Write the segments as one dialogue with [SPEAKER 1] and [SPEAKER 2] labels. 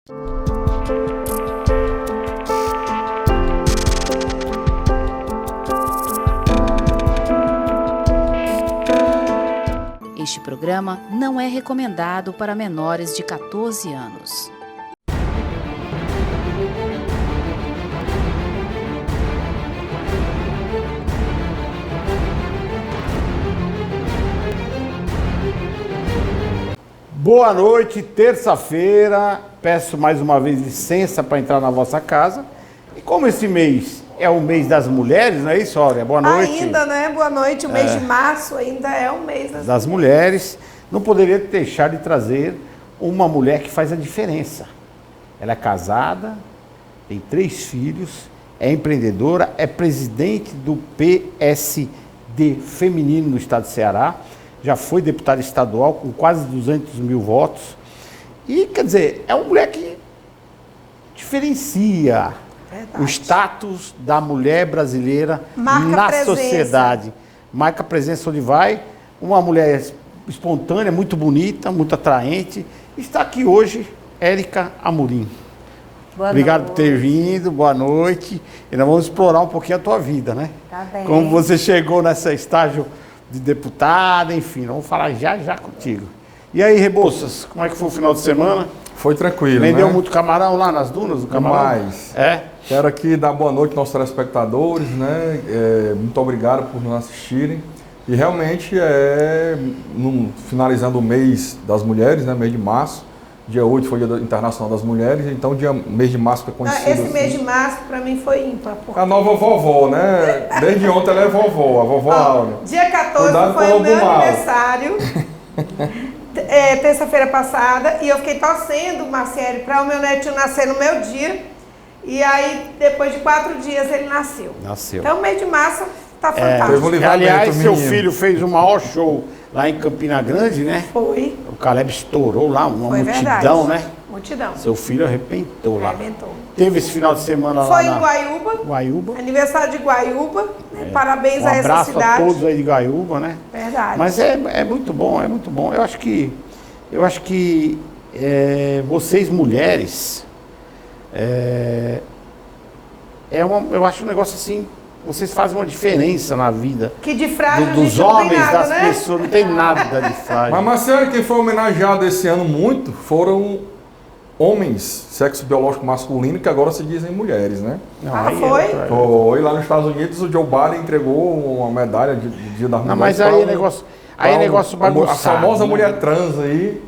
[SPEAKER 1] Este programa não é recomendado para menores de 14 anos.
[SPEAKER 2] Boa noite, terça-feira. Peço mais uma vez licença para entrar na vossa casa. E como esse mês é o mês das mulheres, não é isso, Aurea? Boa noite.
[SPEAKER 3] Ainda, né? Boa noite. O mês de março ainda é o mês
[SPEAKER 2] das mulheres. Não poderia deixar de trazer uma mulher que faz a diferença. Ela é casada, tem 3 filhos, é empreendedora, é presidente do PSD feminino no estado de Ceará. Já foi deputada estadual com quase 200 mil votos. E, quer dizer, é uma mulher que diferencia o status da mulher brasileira na sociedade. Marca presença onde vai. Uma mulher espontânea, muito bonita, muito atraente. Está aqui hoje, Érica Amorim. Obrigado por ter vindo, boa noite. E nós vamos explorar um pouquinho a tua vida, né?
[SPEAKER 3] Tá bem.
[SPEAKER 2] Como você chegou nesse estágio de deputada, enfim, vamos falar já contigo. E aí, Rebouças, como é que foi o final de semana?
[SPEAKER 4] Foi tranquilo,
[SPEAKER 2] Vendeu
[SPEAKER 4] né?
[SPEAKER 2] muito camarão lá nas dunas do camarão?
[SPEAKER 4] Demais. Quero aqui dar boa noite aos nossos telespectadores, né? Muito obrigado por nos assistirem. E realmente finalizando o mês das mulheres, né? Mês de março. Dia 8 foi o Dia Internacional das Mulheres, então mês de março que é conhecido
[SPEAKER 3] esse
[SPEAKER 4] assim.
[SPEAKER 3] mês de março para mim foi ímpar.
[SPEAKER 4] A nova vovó, né? Desde ontem ela é vovó, a vovó Áurea.
[SPEAKER 3] Dia 14
[SPEAKER 4] Cuidado
[SPEAKER 3] foi o meu
[SPEAKER 4] mal.
[SPEAKER 3] aniversário, terça-feira passada, e eu fiquei torcendo, Marciele, para o meu netinho nascer no meu dia. E aí, depois de 4 dias, ele nasceu. Então, o mês de março tá fantástico.
[SPEAKER 2] Aliás, seu filho fez o maior show lá em Campina Grande, né?
[SPEAKER 3] Foi.
[SPEAKER 2] O Caleb estourou lá, uma
[SPEAKER 3] Foi
[SPEAKER 2] multidão,
[SPEAKER 3] verdade.
[SPEAKER 2] né?
[SPEAKER 3] Multidão.
[SPEAKER 2] Seu filho arrebentou lá.
[SPEAKER 3] Arrebentou.
[SPEAKER 2] Teve esse final de semana
[SPEAKER 3] Foi
[SPEAKER 2] lá
[SPEAKER 3] em Guaiúba.
[SPEAKER 2] Guaiúba.
[SPEAKER 3] Aniversário de Guaiúba. Né? Parabéns a essa
[SPEAKER 2] abraço
[SPEAKER 3] cidade.
[SPEAKER 2] a todos aí de Guaiúba, né?
[SPEAKER 3] Verdade.
[SPEAKER 2] Mas é muito bom, é muito bom. Eu acho que vocês mulheres, eu acho um negócio assim, vocês fazem uma diferença na vida.
[SPEAKER 3] Que de frágil
[SPEAKER 2] dos
[SPEAKER 3] não
[SPEAKER 2] homens,
[SPEAKER 3] tem nada,
[SPEAKER 2] das
[SPEAKER 3] né?
[SPEAKER 2] pessoas, não tem nada de frágil.
[SPEAKER 4] Mas, Marcelo, quem foi homenageado esse ano muito foram homens, sexo biológico masculino, que agora se dizem mulheres, né?
[SPEAKER 3] Foi?
[SPEAKER 4] Foi. Lá nos Estados Unidos, o Joe Biden entregou uma medalha de Dia das Mulheres.
[SPEAKER 2] Não, mas aí é negócio bagunçado.
[SPEAKER 4] A famosa
[SPEAKER 2] né?
[SPEAKER 4] mulher trans aí,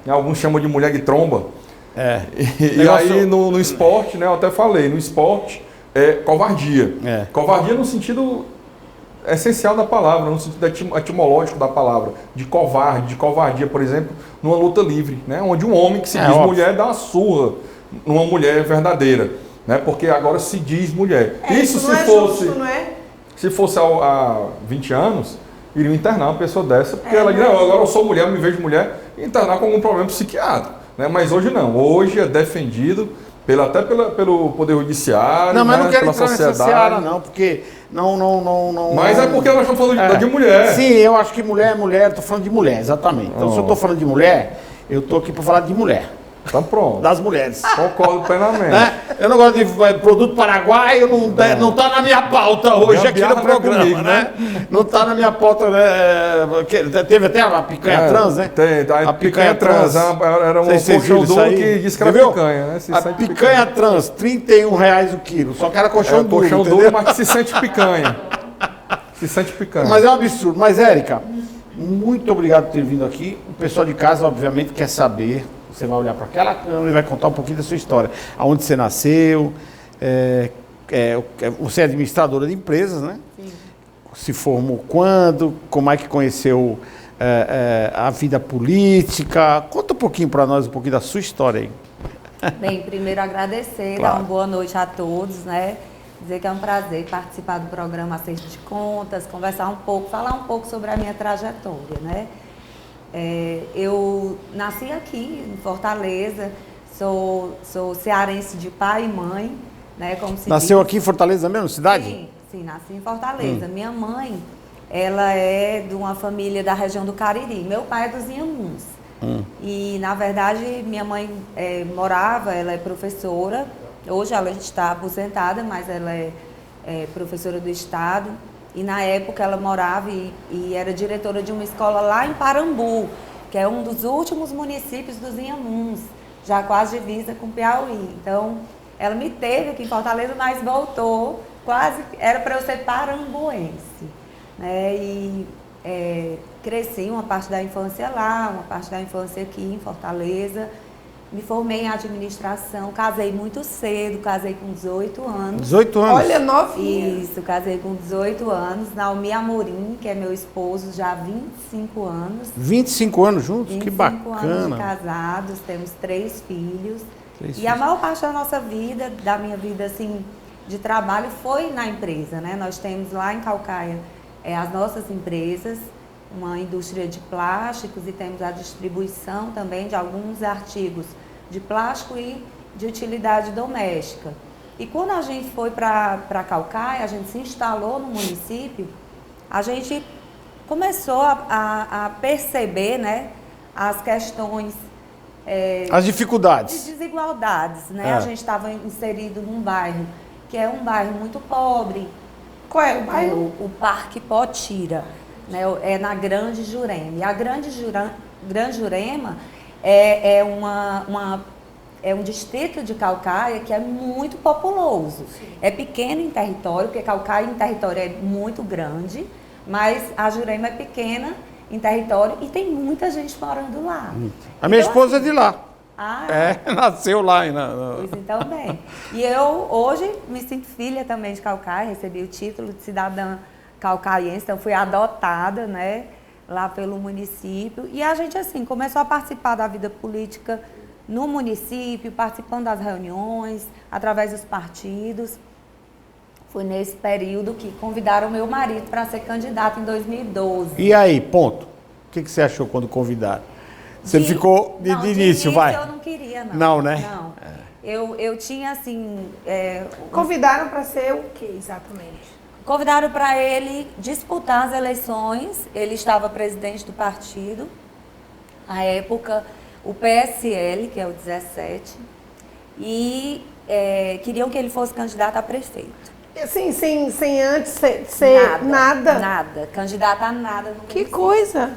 [SPEAKER 4] alguns chamam de mulher de tromba. E
[SPEAKER 2] Negócio...
[SPEAKER 4] aí no esporte, né? Eu até falei, no esporte é covardia. Covardia no sentido essencial da palavra, no sentido etimológico da palavra, de covardia, por exemplo, numa luta livre, né? Onde um homem que se diz mulher dá uma surra numa mulher verdadeira, né? Porque agora se diz mulher. Isso se fosse,
[SPEAKER 3] justo, não é?
[SPEAKER 4] se fosse há 20 anos, iriam internar uma pessoa dessa, porque ela diz, não, agora eu sou mulher, me vejo mulher, e internar com algum problema psiquiátrico, né? Mas hoje não, hoje é defendido até pelo Poder Judiciário,
[SPEAKER 2] não, mas não quero
[SPEAKER 4] pela
[SPEAKER 2] entrar
[SPEAKER 4] sociedade.
[SPEAKER 2] nessa seara, não, porque não...
[SPEAKER 4] Mas é porque nós estamos falando de mulher.
[SPEAKER 2] Sim, eu acho que mulher é mulher, estou falando de mulher, exatamente. Então, se eu estou falando de mulher, eu estou aqui para falar de mulher.
[SPEAKER 4] Tá pronto.
[SPEAKER 2] Das mulheres.
[SPEAKER 4] Concordo plenamente.
[SPEAKER 2] Né? Eu não gosto de produto paraguaio, não está na minha pauta hoje aqui no programa, comigo, né? Não está na minha pauta, né? Teve até a picanha trans, né?
[SPEAKER 4] Tem, a picanha trans. Era um colchão duro que disse que era picanha, né?
[SPEAKER 2] A picanha trans, R$31 o quilo. Só que era colchão duro.
[SPEAKER 4] Colchão duro, mas que se sente picanha. Se sente picanha.
[SPEAKER 2] Mas é um absurdo. Mas, Érica, muito obrigado por ter vindo aqui. O pessoal de casa, obviamente, quer saber. Você vai olhar para aquela câmera e vai contar um pouquinho da sua história. Aonde você nasceu, você é administradora de empresas, né? Sim. Se formou quando, como é que conheceu a vida política. Conta um pouquinho para nós, um pouquinho da sua história aí.
[SPEAKER 5] Bem, primeiro agradecer, dar uma boa noite a todos, né? Dizer que é um prazer participar do programa Acerto de Contas, conversar um pouco, falar um pouco sobre a minha trajetória, né? Eu nasci aqui em Fortaleza, sou cearense de pai e mãe, né? Como se
[SPEAKER 2] Nasceu
[SPEAKER 5] diz.
[SPEAKER 2] Aqui em Fortaleza mesmo, cidade?
[SPEAKER 5] Sim, nasci em Fortaleza. Minha mãe, ela é de uma família da região do Cariri. Meu pai é dos Inhamuns. E, na verdade, minha mãe morava, ela é professora, hoje ela está aposentada, mas ela é professora do Estado. E, na época, ela morava e era diretora de uma escola lá em Parambu, que é um dos últimos municípios dos Inhamuns, já quase divisa com Piauí. Então, ela me teve aqui em Fortaleza, mas voltou, quase, era para eu ser parambuense, né? E cresci uma parte da infância lá, uma parte da infância aqui em Fortaleza. Me formei em administração, casei muito cedo, casei com 18 anos.
[SPEAKER 2] 18 anos?
[SPEAKER 3] Olha, novinha.
[SPEAKER 5] Isso, casei com 18 anos. Naomi Amorim, que é meu esposo, já há 25 anos.
[SPEAKER 2] 25 anos juntos?
[SPEAKER 5] 25
[SPEAKER 2] Que bacana.
[SPEAKER 5] anos de casados, temos 3 filhos. A maior parte da nossa vida, da minha vida assim, de trabalho, foi na empresa, né? Nós temos lá em Caucaia as nossas empresas, uma indústria de plásticos, e temos a distribuição também de alguns artigos de plástico e de utilidade doméstica. E quando a gente foi para Caucaia, a gente se instalou no município, a gente começou a perceber, né, as questões...
[SPEAKER 2] as dificuldades.
[SPEAKER 5] De desigualdades, né? A gente estava inserido num bairro que é um bairro muito pobre.
[SPEAKER 3] Qual é o bairro?
[SPEAKER 5] O Parque Potira, né? É na Grande Jurema. E a Grande Jurema é um distrito de Caucaia que é muito populoso. Sim. É pequeno em território, porque Caucaia em território é muito grande, mas a Jurema é pequena em território e tem muita gente morando lá.
[SPEAKER 2] A minha esposa é de lá. Nasceu lá.
[SPEAKER 5] Pois então, bem. E eu hoje me sinto filha também de Caucaia, recebi o título de cidadã caucaiense, então fui adotada, né, lá pelo município. E a gente, assim, começou a participar da vida política no município, participando das reuniões, através dos partidos. Foi nesse período que convidaram meu marido para ser candidato em 2012.
[SPEAKER 2] E aí, ponto. O que você achou quando convidaram? Você ficou de início, vai?
[SPEAKER 5] Eu não queria, não.
[SPEAKER 2] Não, né?
[SPEAKER 5] Não. Eu tinha, assim...
[SPEAKER 3] Convidaram para ser o quê, exatamente?
[SPEAKER 5] Convidaram para ele disputar as eleições. Ele estava presidente do partido. À época, o PSL, que é o 17. E queriam que ele fosse candidato a prefeito.
[SPEAKER 3] Assim, sem antes ser nada?
[SPEAKER 5] Nada. Candidato a nada.
[SPEAKER 3] Que coisa!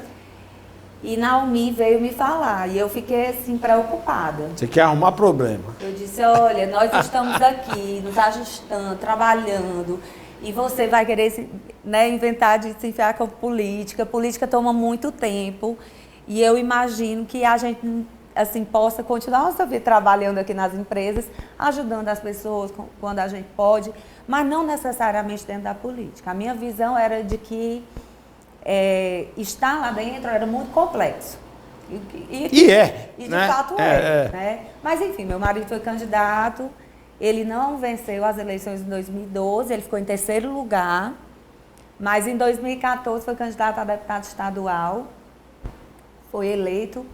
[SPEAKER 5] E Naomi veio me falar, e eu fiquei assim, preocupada.
[SPEAKER 2] Você quer arrumar problema.
[SPEAKER 5] Eu disse, olha, nós estamos aqui, nos ajustando, trabalhando, e você vai querer inventar de se enfiar com política. Política toma muito tempo, e eu imagino que a gente assim, possa continuar nossa vida trabalhando aqui nas empresas, ajudando as pessoas quando a gente pode, mas não necessariamente dentro da política. A minha visão era de que estar lá dentro era muito complexo. E de fato né? Mas enfim, meu marido foi candidato, ele não venceu as eleições em 2012, ele ficou em 3º lugar, mas em 2014 foi candidato a deputado estadual, foi eleito,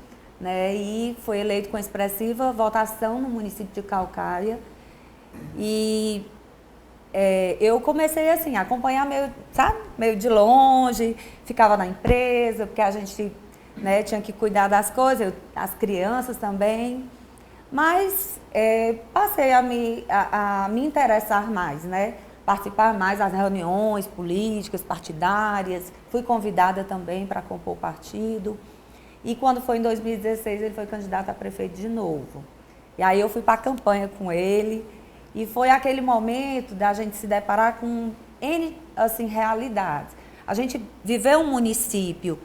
[SPEAKER 5] né? E foi eleito com expressiva votação no município de Caucaia. E eu comecei assim, a acompanhar meio de longe, ficava na empresa, porque a gente, né, tinha que cuidar das coisas, as crianças também. Mas passei a me interessar mais, né? Participar mais das reuniões políticas, partidárias. Fui convidada também para compor o partido. E quando foi em 2016, ele foi candidato a prefeito de novo. E aí eu fui para a campanha com ele. E foi aquele momento da gente se deparar com N, assim, realidades. A gente viveu um município,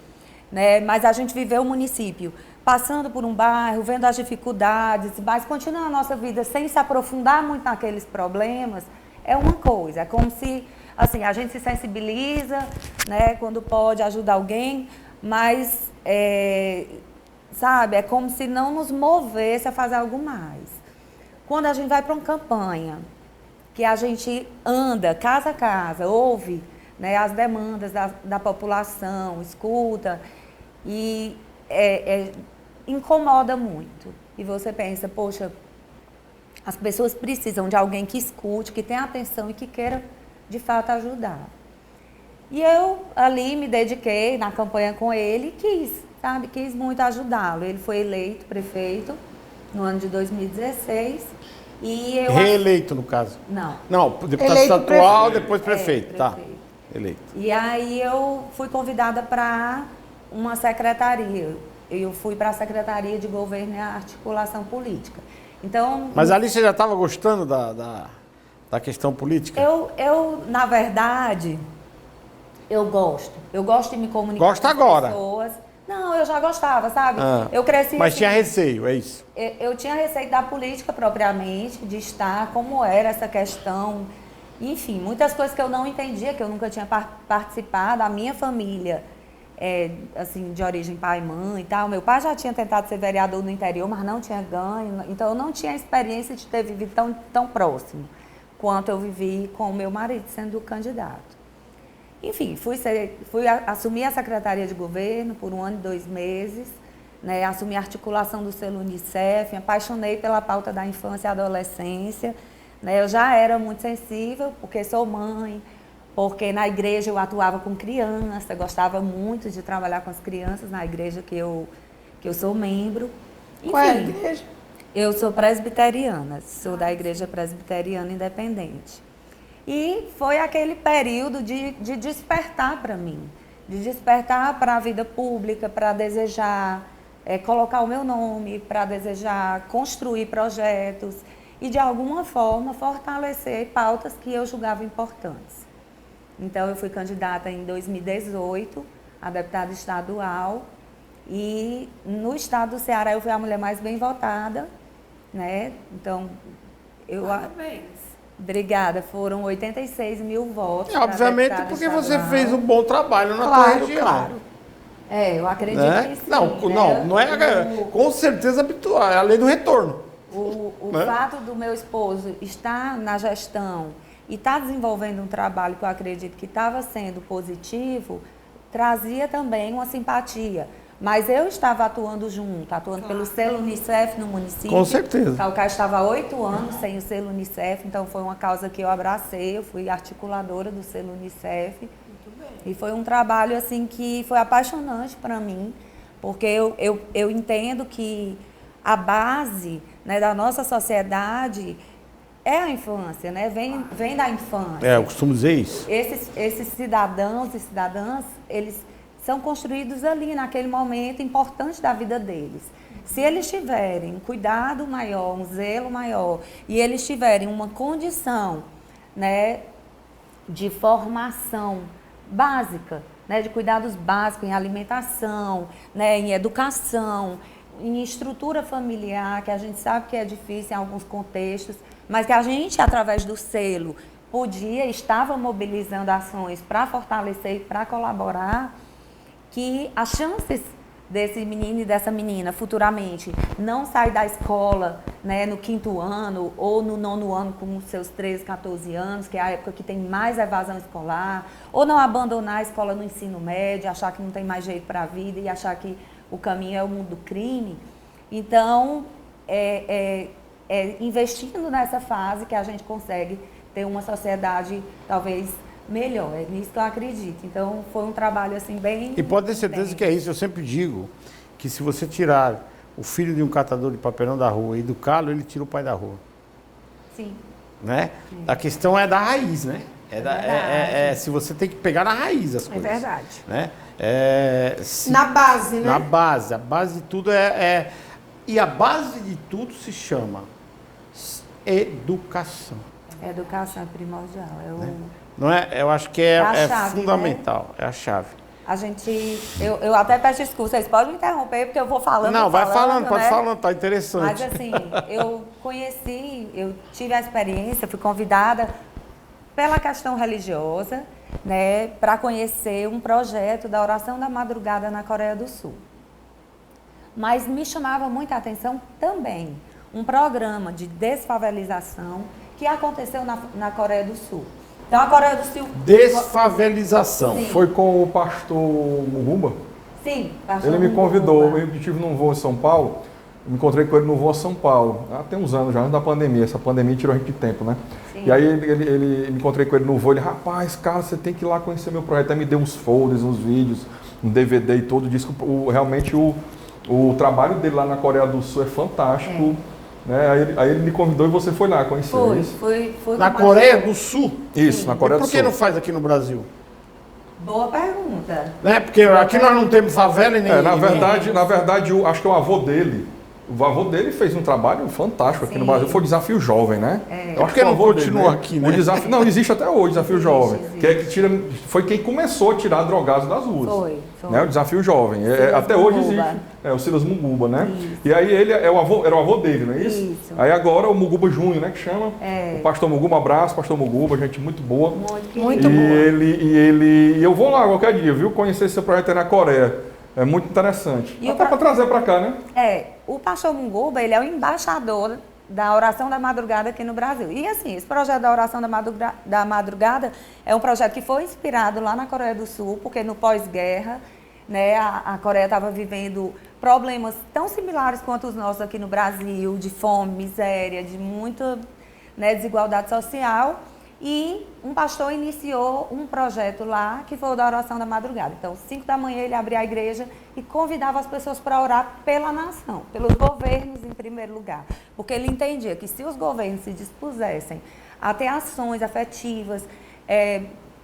[SPEAKER 5] né? Mas a gente viveu um município passando por um bairro, vendo as dificuldades, mas continuando a nossa vida sem se aprofundar muito naqueles problemas, é uma coisa. É como se, assim, a gente se sensibiliza, né, quando pode ajudar alguém, mas, sabe, é como se não nos movesse a fazer algo mais. Quando a gente vai para uma campanha, que a gente anda casa a casa, ouve, né, as demandas da população, escuta, e incomoda muito. E você pensa, poxa, as pessoas precisam de alguém que escute, que tenha atenção e que queira, de fato, ajudar. E eu ali me dediquei na campanha com ele e quis sabe, quis muito ajudá-lo. Ele foi eleito prefeito no ano de 2016 e eu...
[SPEAKER 2] Reeleito, no caso?
[SPEAKER 5] Não.
[SPEAKER 2] Não, deputado estadual, depois prefeito, tá.
[SPEAKER 5] Prefeito.
[SPEAKER 2] Eleito.
[SPEAKER 5] E aí eu fui convidada para uma secretaria. Eu fui para a Secretaria de Governo e Articulação Política. Então...
[SPEAKER 2] Mas ali você já estava gostando da questão política?
[SPEAKER 5] Eu, na verdade, eu gosto. Eu gosto de me comunicar
[SPEAKER 2] Gosta agora?
[SPEAKER 5] Com as pessoas. Não, eu já gostava, sabe? Eu cresci
[SPEAKER 2] Mas
[SPEAKER 5] assim,
[SPEAKER 2] tinha receio, é isso?
[SPEAKER 5] Eu tinha receio da política propriamente, de estar, como era essa questão. Enfim, muitas coisas que eu não entendia, que eu nunca tinha participado. A minha família, assim, de origem pai e mãe e tal. Meu pai já tinha tentado ser vereador no interior, mas não tinha ganho. Então, eu não tinha a experiência de ter vivido tão próximo quanto eu vivi com o meu marido sendo candidato. Enfim, fui assumir a Secretaria de Governo por 1 ano e 2 meses, né, assumi a articulação do selo Unicef, me apaixonei pela pauta da infância e adolescência, né, eu já era muito sensível, porque sou mãe, porque na igreja eu atuava com criança, gostava muito de trabalhar com as crianças na igreja que eu sou membro. Enfim,
[SPEAKER 3] qual é a igreja?
[SPEAKER 5] Eu sou presbiteriana, sou da Igreja Presbiteriana Independente. E foi aquele período de despertar para mim, de despertar para a vida pública, para desejar colocar o meu nome, para desejar construir projetos e, de alguma forma, fortalecer pautas que eu julgava importantes. Então, eu fui candidata em 2018 a deputada estadual e no estado do Ceará eu fui a mulher mais bem votada, né? Então,
[SPEAKER 3] Parabéns.
[SPEAKER 5] Obrigada, foram 86 mil votos.
[SPEAKER 2] Obviamente porque você fez um bom trabalho na tua região.
[SPEAKER 5] Claro. Eu acredito que sim.
[SPEAKER 2] Não é com certeza habitual, é a lei do retorno.
[SPEAKER 5] O fato do meu esposo estar na gestão e estar desenvolvendo um trabalho que eu acredito que estava sendo positivo, trazia também uma simpatia. Mas eu estava atuando pelo selo Unicef no município.
[SPEAKER 2] Com certeza.
[SPEAKER 5] Calcaia estava há 8 anos sem o selo Unicef, então foi uma causa que eu abracei, eu fui articuladora do selo Unicef. Muito bem. E foi um trabalho assim que foi apaixonante para mim, porque eu entendo que a base, né, da nossa sociedade é a infância, né? Vem da infância.
[SPEAKER 2] Eu costumo dizer isso.
[SPEAKER 5] Esses cidadãos e cidadãs, eles são construídos ali, naquele momento importante da vida deles. Se eles tiverem um cuidado maior, um zelo maior, e eles tiverem uma condição, né, de formação básica, né, de cuidados básicos em alimentação, né, em educação, em estrutura familiar, que a gente sabe que é difícil em alguns contextos, mas que a gente, através do selo, estava mobilizando ações para fortalecer e para colaborar, que as chances desse menino e dessa menina futuramente não sair da escola, né, no 5º ano ou no 9º ano com os seus 13, 14 anos, que é a época que tem mais evasão escolar, ou não abandonar a escola no ensino médio, achar que não tem mais jeito para a vida e achar que o caminho é o mundo do crime. Então, investindo nessa fase que a gente consegue ter uma sociedade talvez melhor, é nisso que eu acredito. Então, foi um trabalho assim bem...
[SPEAKER 2] E pode ter certeza que é isso. Eu sempre digo que se você tirar o filho de um catador de papelão da rua e educá-lo, ele tira o pai da rua.
[SPEAKER 5] Sim.
[SPEAKER 2] Né? Sim. A questão é da raiz, né? Se você tem que pegar na raiz as coisas.
[SPEAKER 3] É verdade.
[SPEAKER 2] Né?
[SPEAKER 3] Na base, né?
[SPEAKER 2] Na base. A base de tudo E a base de tudo se chama educação.
[SPEAKER 5] Educação é primordial.
[SPEAKER 2] Não é? Eu acho que é
[SPEAKER 5] chave,
[SPEAKER 2] fundamental, né? É a chave.
[SPEAKER 5] A gente, eu até peço desculpa, vocês podem me interromper porque eu vou falando.
[SPEAKER 2] Não, vai falando,
[SPEAKER 5] né?
[SPEAKER 2] pode falando, tá interessante.
[SPEAKER 5] Mas assim, eu tive a experiência, fui convidada pela questão religiosa, né, para conhecer um projeto da oração da madrugada na Coreia do Sul. Mas me chamava muita atenção também um programa de desfavelização que aconteceu na Coreia do Sul. Então, a Coreia do Sul...
[SPEAKER 2] Desfavelização.
[SPEAKER 4] Sim. Foi com o pastor Mugumba?
[SPEAKER 5] Sim, pastor
[SPEAKER 4] Ele me convidou,
[SPEAKER 5] Mugumba.
[SPEAKER 4] eu estive num voo em São Paulo, me encontrei com ele no voo a São Paulo, há tem uns anos já, antes da pandemia, essa pandemia tirou a gente de tempo, né? Sim. E aí ele me encontrei com ele no voo, ele, rapaz, cara, você tem que ir lá conhecer meu projeto, aí me deu uns folders, uns vídeos, DVD e todo, diz que realmente o trabalho dele lá na Coreia do Sul é fantástico. Né? Aí ele me convidou e você foi lá, conheceu isso?
[SPEAKER 5] Foi
[SPEAKER 2] na Coreia do Sul?
[SPEAKER 4] Isso, na Coreia do Sul.
[SPEAKER 2] E por que não faz aqui no Brasil?
[SPEAKER 5] Boa pergunta.
[SPEAKER 2] Né? Porque aqui nós não temos favela e nem...
[SPEAKER 4] na verdade, acho que o avô dele... O avô dele fez um trabalho fantástico aqui no Brasil. Foi o Desafio Jovem, né?
[SPEAKER 2] Eu acho que não continua aqui, né?
[SPEAKER 4] O desafio, não, existe até hoje o Desafio Jovem. Foi quem começou a tirar drogados das ruas.
[SPEAKER 5] Foi.
[SPEAKER 4] Né? O Desafio Jovem. Até hoje existe. O Silas Muguba, né?
[SPEAKER 5] Isso.
[SPEAKER 4] E aí ele era o avô dele, não é isso?
[SPEAKER 5] Isso.
[SPEAKER 4] Aí agora o Muguba Júnior, né? Que chama. O pastor Muguba, um abraço, pastor Muguba, gente muito boa.
[SPEAKER 5] Muito boa.
[SPEAKER 4] E eu vou lá qualquer dia, viu? Conhecer esse projeto aí na Coreia. É muito interessante. E até para trazer para cá, né?
[SPEAKER 5] O pastor Muguba, ele é o embaixador da Oração da Madrugada aqui no Brasil. E assim, esse projeto da Oração da Madrugada é um projeto que foi inspirado lá na Coreia do Sul, porque no pós-guerra, né, a Coreia estava vivendo problemas tão similares quanto os nossos aqui no Brasil, de fome, miséria, de muita, né, desigualdade social. E um pastor iniciou um projeto lá, que foi o da Oração da Madrugada. Então, 5 da manhã ele abria a igreja e convidava as pessoas para orar pela nação, pelos governos em primeiro lugar. Porque ele entendia que se os governos se dispusessem a ter ações afetivas,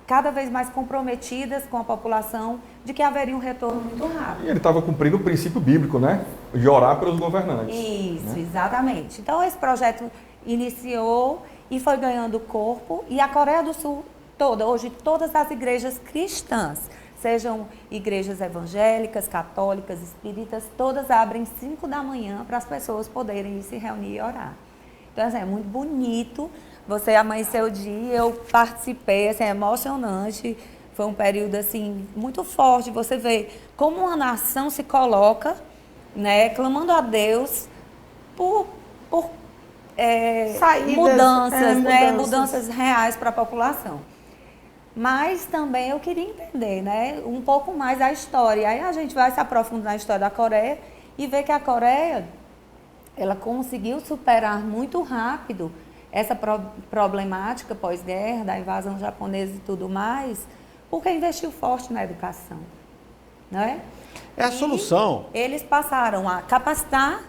[SPEAKER 5] cada vez mais comprometidas com a população, de que haveria um retorno muito rápido.
[SPEAKER 4] E ele estava cumprindo o princípio bíblico, né? De orar pelos governantes.
[SPEAKER 5] Isso,
[SPEAKER 4] né?
[SPEAKER 5] Exatamente. Então, esse projeto iniciou e foi ganhando corpo, e a Coreia do Sul toda, hoje todas as igrejas cristãs, sejam igrejas evangélicas, católicas, espíritas, todas abrem 5 da manhã para as pessoas poderem se reunir e orar. Então, assim, é muito bonito, você amanheceu o dia, eu participei, assim, é emocionante, foi um período assim, muito forte, você vê como uma nação se coloca, né, clamando a Deus por mudanças reais para a população. Mas também eu queria entender, né, um pouco mais da história. Aí a gente vai se aprofundar na história da Coreia e ver que a Coreia, ela conseguiu superar muito rápido essa problemática pós-guerra, da invasão japonesa e tudo mais, porque investiu forte na educação, não é?
[SPEAKER 2] É a solução.
[SPEAKER 5] Eles passaram a capacitar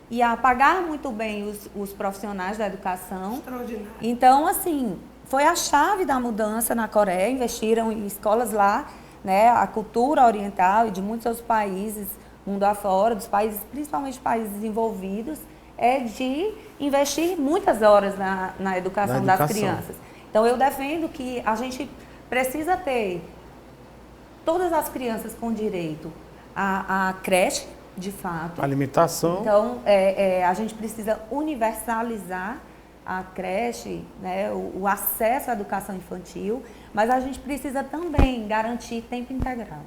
[SPEAKER 5] e a pagar muito bem os profissionais da educação.
[SPEAKER 3] Extraordinário.
[SPEAKER 5] Então, assim, foi a chave da mudança na Coreia, investiram em escolas lá, né, a cultura oriental e de muitos outros países, mundo afora, dos países, principalmente países desenvolvidos, é de investir muitas horas na educação das crianças. Então, eu defendo que a gente precisa ter todas as crianças com direito à creche, de fato.
[SPEAKER 2] Alimentação.
[SPEAKER 5] Então, a gente precisa universalizar a creche, né, o acesso à educação infantil, mas a gente precisa também garantir tempo integral.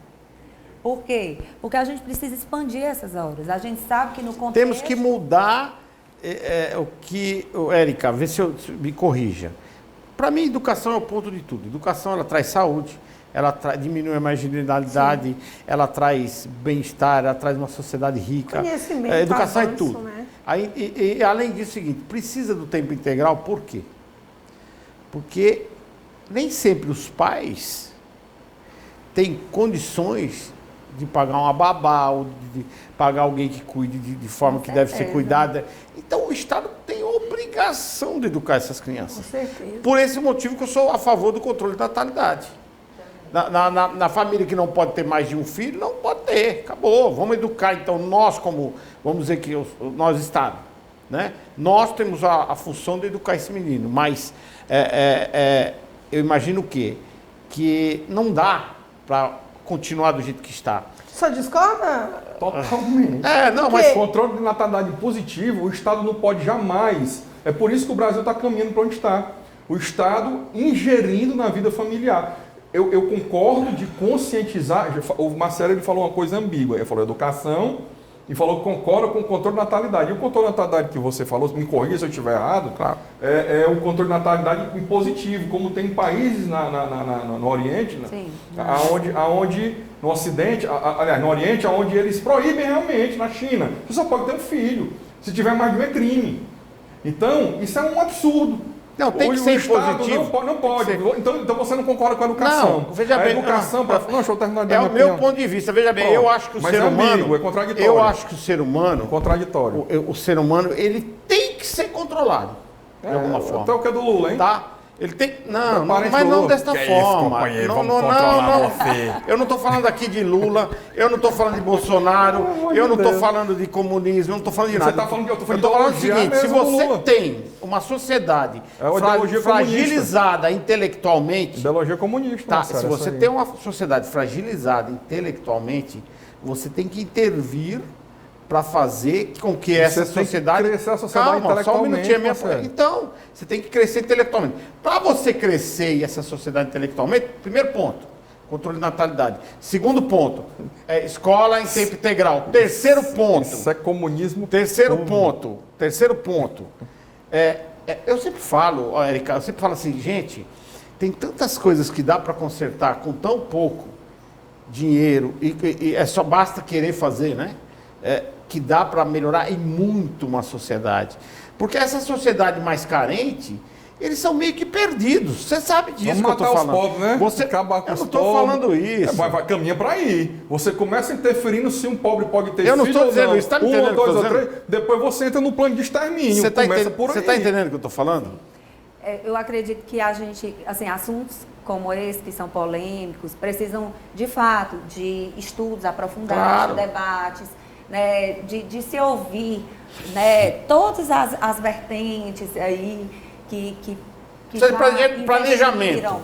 [SPEAKER 5] Por quê? Porque a gente precisa expandir essas horas. A gente sabe que no contexto...
[SPEAKER 2] Temos que mudar o que... Érica, vê se eu me corrija. Para mim, educação é o ponto de tudo. Educação, ela traz saúde, ela diminui a marginalidade, sim, ela traz bem-estar, ela traz uma sociedade rica.
[SPEAKER 3] Conhecimento,
[SPEAKER 2] educação
[SPEAKER 3] avanço,
[SPEAKER 2] é tudo.
[SPEAKER 3] Né?
[SPEAKER 2] Aí, além disso, é o seguinte, precisa do tempo integral, por quê? Porque nem sempre os pais têm condições de pagar uma babá, ou de pagar alguém que cuide de forma que deve ser cuidada. Então, o Estado tem obrigação de educar essas crianças.
[SPEAKER 3] Com certeza. Por
[SPEAKER 2] esse motivo que eu sou a favor do controle da natalidade. Na família que não pode ter mais de um filho, não pode ter, acabou. Vamos educar, então, nós como, vamos dizer que nós Estado, né? Nós temos a função de educar esse menino, mas eu imagino o quê? Que não dá para continuar do jeito que está.
[SPEAKER 3] Só discorda?
[SPEAKER 4] Totalmente. Mas controle de natalidade positivo, o Estado não pode jamais. É por isso que o Brasil está caminhando para onde está. O Estado ingerindo na vida familiar. Eu concordo de conscientizar. O Marcelo, ele falou uma coisa ambígua. Ele falou educação e falou que concorda com o controle de natalidade. E o controle de natalidade que você falou, me corrija se eu estiver errado, claro, é o controle de natalidade positivo, como tem países no Oriente,
[SPEAKER 5] sim,
[SPEAKER 4] aonde no Ocidente, aliás, no Oriente, onde eles proíbem realmente, na China. Você só pode ter um filho. Se tiver mais de um é crime. Então, isso é um absurdo.
[SPEAKER 2] Não, tem que ser positivo.
[SPEAKER 4] Não pode. Então você não concorda com a educação.
[SPEAKER 2] Não, veja bem.
[SPEAKER 4] A educação... deixa eu terminar.
[SPEAKER 2] É o meu ponto de vista. Veja bem, eu acho que o ser humano...
[SPEAKER 4] é contraditório.
[SPEAKER 2] Eu acho que o ser humano...
[SPEAKER 4] Contraditório.
[SPEAKER 2] O ser humano, ele tem que ser controlado, de alguma forma.
[SPEAKER 4] Até o que é do Lula, hein?
[SPEAKER 2] Tá? Ele tem... mas não desta forma. Eu não estou falando aqui de Lula, eu não estou falando de Bolsonaro, eu não estou falando de comunismo, eu não estou falando de nada.
[SPEAKER 4] Você está falando de
[SPEAKER 2] eu estou falando o seguinte, se você tem uma sociedade fragilizada intelectualmente...
[SPEAKER 4] Ideologia comunista.
[SPEAKER 2] Tá, se você tem uma sociedade fragilizada intelectualmente, você tem que intervir para fazer com que essa sociedade...
[SPEAKER 4] Tem que crescer a sociedade intelectualmente.
[SPEAKER 2] Só um minutinho. Então, você tem que crescer intelectualmente. Para você crescer e essa sociedade intelectualmente, primeiro ponto, controle de natalidade. Segundo ponto, escola em tempo integral. Terceiro ponto...
[SPEAKER 4] Isso é comunismo.
[SPEAKER 2] Terceiro ponto. Eu sempre falo, Érica, assim, gente, tem tantas coisas que dá para consertar com tão pouco dinheiro e só basta querer fazer, né? Que dá para melhorar em muito uma sociedade. Porque essa sociedade mais carente, eles são meio que perdidos. Você sabe disso que eu estou falando.
[SPEAKER 4] Os pobres, né?
[SPEAKER 2] Acabar com eu não estou falando isso.
[SPEAKER 4] Caminha para aí. Você começa interferindo se um pobre pode ter
[SPEAKER 2] eu não estou dizendo isso. Está me entendendo?
[SPEAKER 4] Dois ou três. Depois você entra no plano de extermínio. Você está
[SPEAKER 2] entendendo o que eu estou falando?
[SPEAKER 5] Eu acredito que a gente, assim, assuntos como esse, que são polêmicos, precisam, de fato, de estudos aprofundados, de debates, né, de se ouvir, né, todas as vertentes aí que
[SPEAKER 2] planejamento.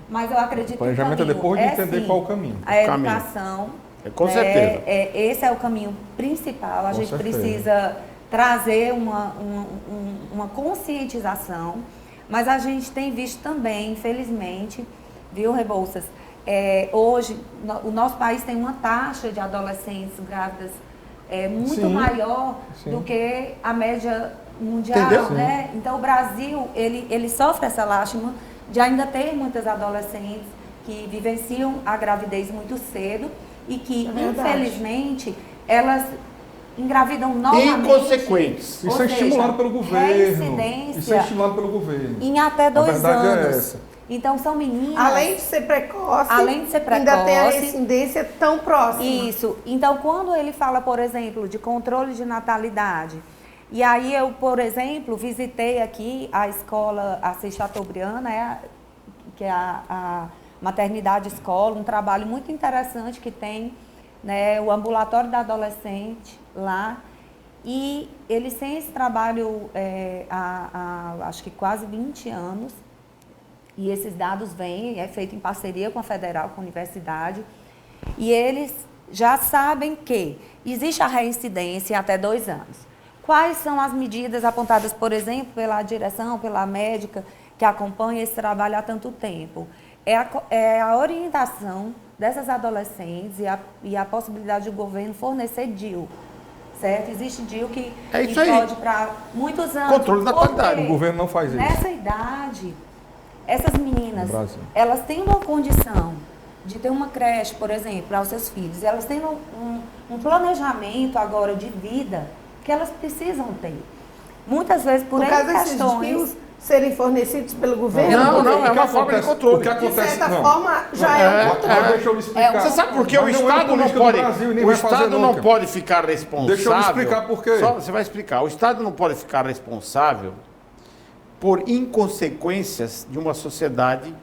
[SPEAKER 5] Mas eu acredito que
[SPEAKER 4] planejamento é depois de entender qual o caminho.
[SPEAKER 5] A educação,
[SPEAKER 2] com certeza.
[SPEAKER 5] Esse é o caminho principal. A gente precisa trazer uma conscientização, mas a gente tem visto também, infelizmente, viu, Rebouças, hoje o nosso país tem uma taxa de adolescentes grávidas muito maior do que a média mundial, né? Então o Brasil, ele sofre essa lástima de ainda ter muitas adolescentes que vivenciam a gravidez muito cedo e que, infelizmente, elas engravidam novamente.
[SPEAKER 2] Inconsequentes.
[SPEAKER 4] Isso é estimulado pelo governo. Isso é estimulado pelo governo.
[SPEAKER 5] Em até 2 anos. A verdade
[SPEAKER 4] é essa.
[SPEAKER 5] Então são meninas...
[SPEAKER 3] Além de ser precoce, ainda tem a incidência tão próxima.
[SPEAKER 5] Isso. Então, quando ele fala, por exemplo, de controle de natalidade, e aí eu, por exemplo, visitei aqui a escola Assis Chateaubriand, que é a maternidade escola, um trabalho muito interessante que tem, né, o ambulatório da adolescente lá. E eles têm esse trabalho há acho que quase 20 anos. E esses dados vêm, é feito em parceria com a Federal, com a universidade. E eles já sabem que existe a reincidência em até 2 anos. Quais são as medidas apontadas, por exemplo, pela direção, pela médica que acompanha esse trabalho há tanto tempo? É a orientação dessas adolescentes e a possibilidade do governo fornecer DIU. Certo? Existe DIU que pode para muitos anos.
[SPEAKER 2] Controle da natalidade.
[SPEAKER 4] O governo não faz isso.
[SPEAKER 5] Nessa idade, essas meninas, elas têm uma condição de ter uma creche, por exemplo, para os seus filhos. Elas têm um planejamento agora de vida que elas precisam ter. Muitas vezes por
[SPEAKER 3] causa desses DIUs serem fornecidos pelo governo?
[SPEAKER 2] Não, é uma forma de controle.
[SPEAKER 4] O que acontece,
[SPEAKER 3] de certa forma, já é um controle.
[SPEAKER 4] Deixa eu lhe explicar.
[SPEAKER 2] Você sabe por que o Estado não pode... O Estado não pode ficar responsável...
[SPEAKER 4] Deixa eu lhe explicar por quê.
[SPEAKER 2] Você vai explicar. O Estado não pode ficar responsável por inconsequências de uma sociedade...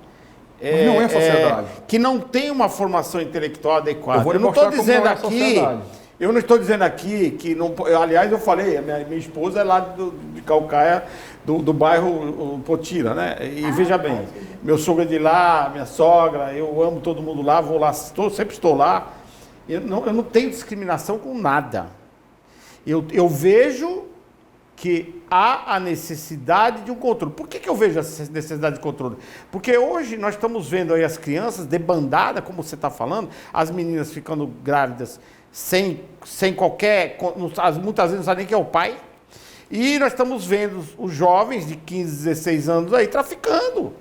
[SPEAKER 4] não é sociedade.
[SPEAKER 2] Que não tem uma formação intelectual adequada. Eu não estou dizendo aqui... Eu não estou dizendo aqui que não... Aliás, eu falei, minha esposa é lá de Caucaia, do bairro Potira, né? E veja bem, meu sogro é de lá, minha sogra, eu amo todo mundo lá, vou lá, sempre estou lá. Eu não tenho discriminação com nada. Eu vejo que há a necessidade de um controle. Por que eu vejo essa necessidade de controle? Porque hoje nós estamos vendo aí as crianças debandadas, como você está falando, as meninas ficando grávidas sem qualquer... Muitas vezes não sabem nem quem é o pai. E nós estamos vendo os jovens de 15, 16 anos aí traficando.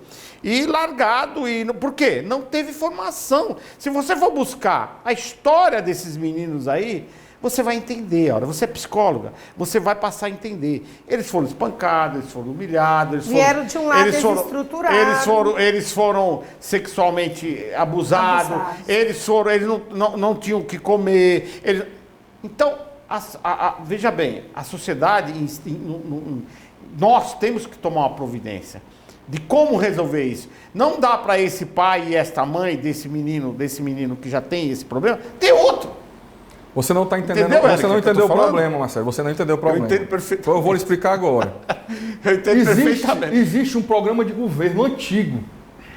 [SPEAKER 2] E largado. Por quê? Não teve formação. Se você for buscar a história desses meninos aí, você vai entender. A hora você é psicóloga, você vai passar a entender. Eles foram espancados, eles foram humilhados.
[SPEAKER 3] Vieram de um lado desestruturado.
[SPEAKER 2] Eles foram sexualmente abusados. Eles não tinham o que comer. Então, veja bem, a sociedade, nós temos que tomar uma providência de como resolver isso. Não dá para esse pai e esta mãe desse menino que já tem esse problema, ter outro.
[SPEAKER 4] Você não está entendendo, você não entendeu o problema, Marcelo. Você não entendeu o problema.
[SPEAKER 2] Eu entendo perfeitamente.
[SPEAKER 4] Então eu vou lhe explicar agora.
[SPEAKER 2] Eu entendo perfeitamente.
[SPEAKER 4] Existe um programa de governo antigo